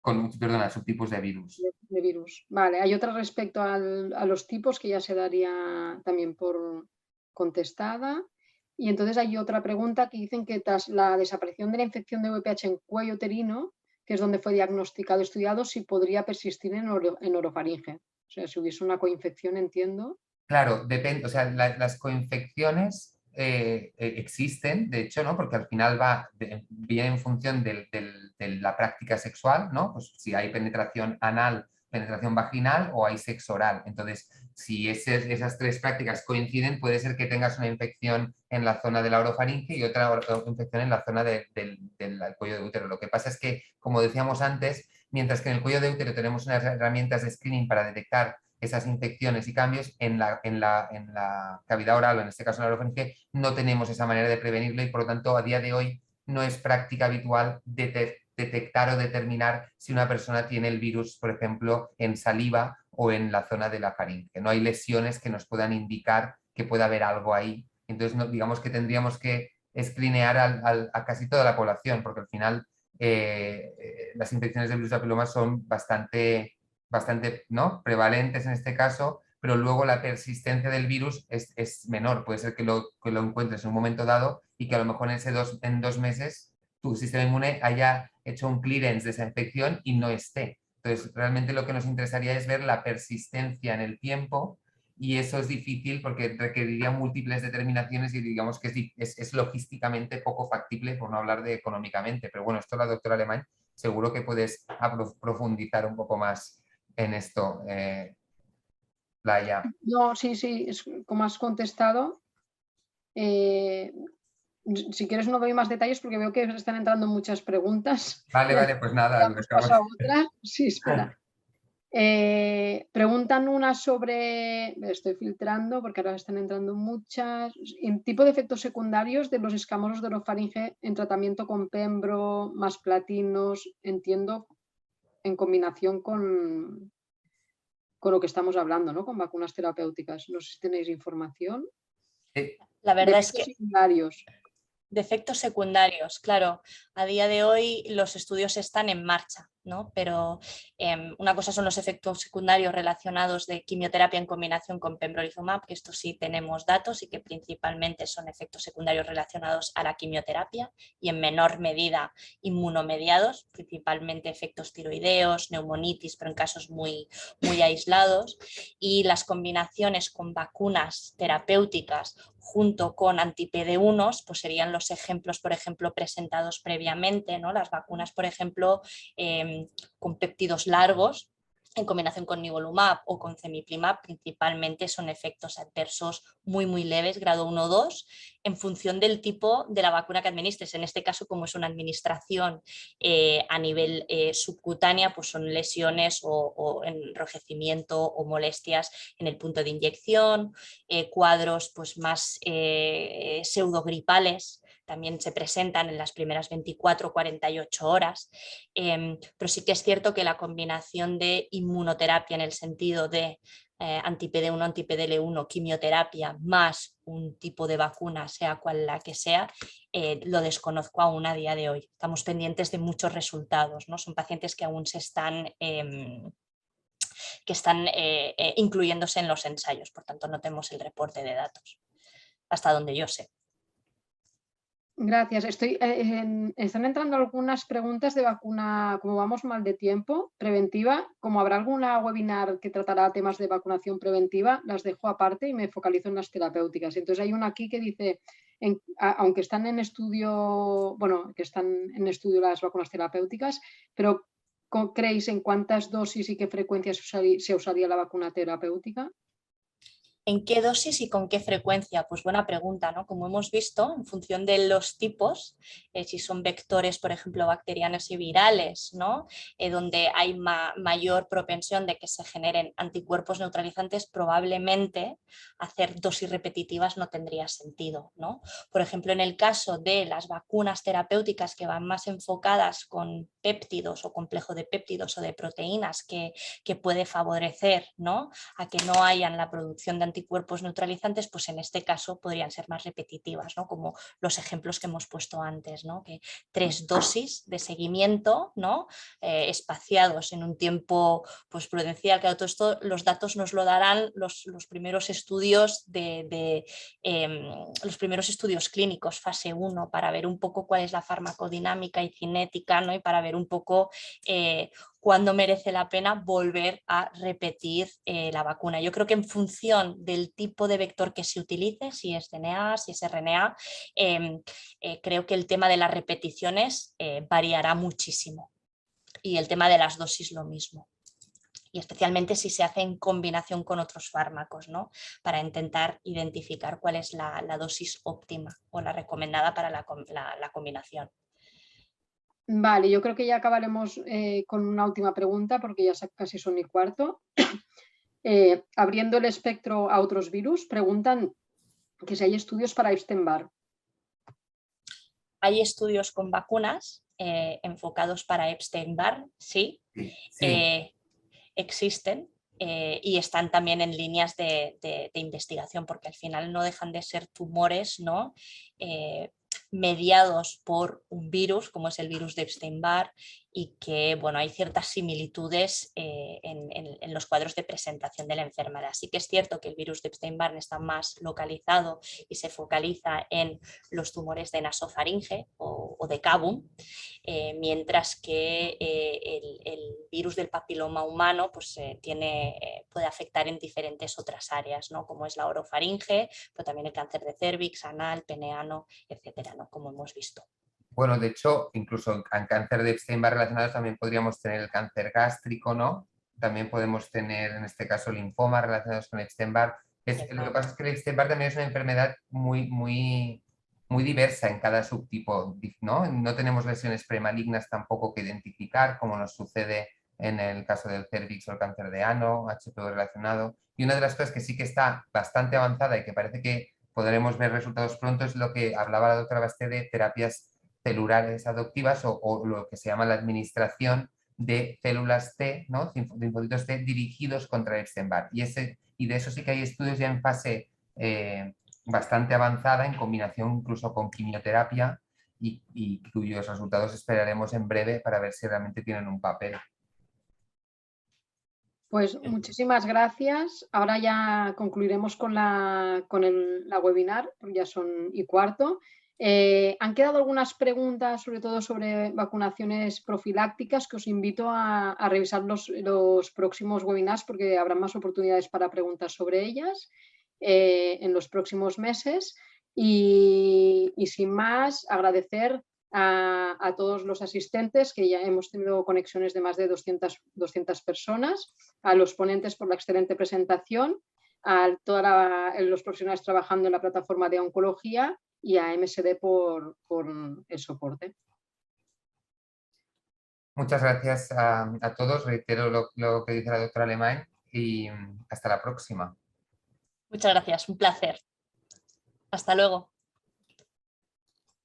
Perdona, subtipos de virus. De virus. Vale, hay otra respecto a los tipos que ya se daría también por contestada. Y entonces hay otra pregunta que dicen que tras la desaparición de la infección de VPH en cuello uterino, que es donde fue diagnosticado y estudiado, si podría persistir en orofaringe. O sea, si hubiese una coinfección, entiendo. Claro, depende, o sea, las coinfecciones existen, de hecho, ¿no? Porque al final viene en función de la práctica sexual, ¿no? Pues si hay penetración anal, penetración vaginal o hay sexo oral. Entonces, si esas tres prácticas coinciden, puede ser que tengas una infección en la zona de la orofaringe y otra infección en la zona del cuello de útero. Lo que pasa es que, como decíamos antes, mientras que en el cuello de útero tenemos unas herramientas de screening para detectar esas infecciones y cambios en la cavidad oral o en este caso en la orofaringe, no tenemos esa manera de prevenirlo y por lo tanto a día de hoy no es práctica habitual detectar o determinar si una persona tiene el virus, por ejemplo, en saliva o en la zona de la faringe. No hay lesiones que nos puedan indicar que pueda haber algo ahí. Entonces, digamos que tendríamos que escrinear a casi toda la población, porque al final las infecciones de virus de papiloma son bastante, ¿no?, prevalentes en este caso, pero luego la persistencia del virus es menor. Puede ser que lo encuentres en un momento dado y que a lo mejor en 2 meses tu sistema inmune haya hecho un clearance de esa infección y no esté. Entonces, realmente lo que nos interesaría es ver la persistencia en el tiempo y eso es difícil porque requeriría múltiples determinaciones y digamos que es logísticamente poco factible, por no hablar de económicamente. Pero bueno, esto la doctora Alemán seguro que puedes profundizar un poco más en esto, Laia. No, sí, como has contestado. Si quieres no doy más detalles porque veo que están entrando muchas preguntas. Vale, pues nada. Ya hemos pasado otra. Sí, espera. Preguntan una sobre, estoy filtrando porque ahora están entrando muchas, el tipo de efectos secundarios de los escamosos de orofaringe en tratamiento con pembro, más platinos, entiendo, en combinación con lo que estamos hablando, ¿no? Con vacunas terapéuticas. No sé si tenéis información. La De verdad es efectos que secundarios. de efectos secundarios, claro, a día de hoy los estudios están en marcha, ¿no? Pero una cosa son los efectos secundarios relacionados de quimioterapia en combinación con pembrolizumab, que esto sí tenemos datos y que principalmente son efectos secundarios relacionados a la quimioterapia y en menor medida inmunomediados, principalmente efectos tiroideos, neumonitis, pero en casos muy, muy aislados, y las combinaciones con vacunas terapéuticas junto con anti-PD1, pues serían los ejemplos, por ejemplo, presentados previamente, ¿no? Las vacunas, por ejemplo, con péptidos largos, en combinación con nivolumab o con cemiplimab, principalmente son efectos adversos muy leves, grado 1 o 2, en función del tipo de la vacuna que administres. En este caso, como es una administración a nivel subcutánea, pues son lesiones o enrojecimiento o molestias en el punto de inyección, cuadros pues más pseudogripales, también se presentan en las primeras 24 o 48 horas, pero sí que es cierto que la combinación de inmunoterapia en el sentido de anti-PD1, anti-PDL1, quimioterapia más un tipo de vacuna, sea cual la que sea, lo desconozco aún a día de hoy. Estamos pendientes de muchos resultados, ¿no? Son pacientes que aún se están incluyéndose en los ensayos, por tanto no tenemos el reporte de datos, hasta donde yo sé. Gracias. Están entrando algunas preguntas de vacuna, como vamos mal de tiempo, preventiva. Como habrá alguna webinar que tratará temas de vacunación preventiva, las dejo aparte y me focalizo en las terapéuticas. Entonces hay una aquí que dice, aunque están en estudio, bueno, que están en estudio las vacunas terapéuticas, pero ¿creéis en cuántas dosis y qué frecuencia se usaría la vacuna terapéutica? ¿En qué dosis y con qué frecuencia? Pues buena pregunta, ¿no? Como hemos visto, en función de los tipos, si son vectores, por ejemplo, bacterianos y virales, ¿no? Donde hay mayor propensión de que se generen anticuerpos neutralizantes, probablemente hacer dosis repetitivas no tendría sentido, ¿no? Por ejemplo, en el caso de las vacunas terapéuticas que van más enfocadas con péptidos o complejo de péptidos o de proteínas que puede favorecer, ¿no?, a que no hayan la producción de anticuerpos neutralizantes, pues en este caso podrían ser más repetitivas, ¿no?, como los ejemplos que hemos puesto antes, ¿no?, que 3 dosis de seguimiento, ¿no?, espaciados en un tiempo pues prudencial. Claro, todo esto los datos nos lo darán los primeros estudios los primeros estudios clínicos, fase 1, para ver un poco cuál es la farmacodinámica y cinética, ¿no?, y para ver un poco cuándo merece la pena volver a repetir la vacuna. Yo creo que en función del tipo de vector que se utilice, si es DNA, si es RNA, creo que el tema de las repeticiones variará muchísimo, y el tema de las dosis lo mismo. Y especialmente si se hace en combinación con otros fármacos, ¿no?, para intentar identificar cuál es la dosis óptima o la recomendada para la combinación. Vale, yo creo que ya acabaremos con una última pregunta porque ya casi son 1:15. Abriendo el espectro a otros virus, preguntan que si hay estudios para Epstein-Barr. Hay estudios con vacunas enfocados para Epstein-Barr, sí. Sí. Existen y están también en líneas de investigación, porque al final no dejan de ser tumores, ¿no?, mediados por un virus como es el virus de Epstein-Barr, y que bueno, hay ciertas similitudes en los cuadros de presentación de la enfermedad. Sí que es cierto que el virus de Epstein-Barr está más localizado y se focaliza en los tumores de nasofaringe o de Cabum, mientras que el virus del papiloma humano pues, puede afectar en diferentes otras áreas, ¿no?, como es la orofaringe, pero también el cáncer de cérvix, anal, peneano, etcétera, ¿no?, como hemos visto. Bueno, de hecho, incluso en cáncer de Epstein-Barr relacionados también podríamos tener el cáncer gástrico, ¿no? También podemos tener, en este caso, linfomas relacionados con Epstein-Barr. Lo que pasa es que el Epstein-Barr también es una enfermedad muy diversa en cada subtipo, ¿no? No tenemos lesiones premalignas tampoco que identificar, como nos sucede en el caso del cérvix o el cáncer de ano, HPV relacionado. Y una de las cosas que sí que está bastante avanzada y que parece que podremos ver resultados pronto es lo que hablaba la doctora Basté de terapias celulares adoptivas o lo que se llama la administración de células T, ¿no?, linfocitos T dirigidos contra Epstein-Barr. Y de eso sí que hay estudios ya en fase bastante avanzada, en combinación incluso con quimioterapia, y cuyos resultados esperaremos en breve para ver si realmente tienen un papel. Pues muchísimas gracias. Ahora ya concluiremos con la webinar, ya son 1:15. Han quedado algunas preguntas, sobre todo sobre vacunaciones profilácticas, que os invito a revisar los próximos webinars porque habrá más oportunidades para preguntas sobre ellas en los próximos meses. Y sin más, agradecer a todos los asistentes, que ya hemos tenido conexiones de más de 200 personas, a los ponentes por la excelente presentación, a todos los profesionales trabajando en la plataforma de oncología y a MSD por el soporte. Muchas gracias a todos. Reitero lo que dice la doctora Alemany y hasta la próxima. Muchas gracias, un placer. Hasta luego.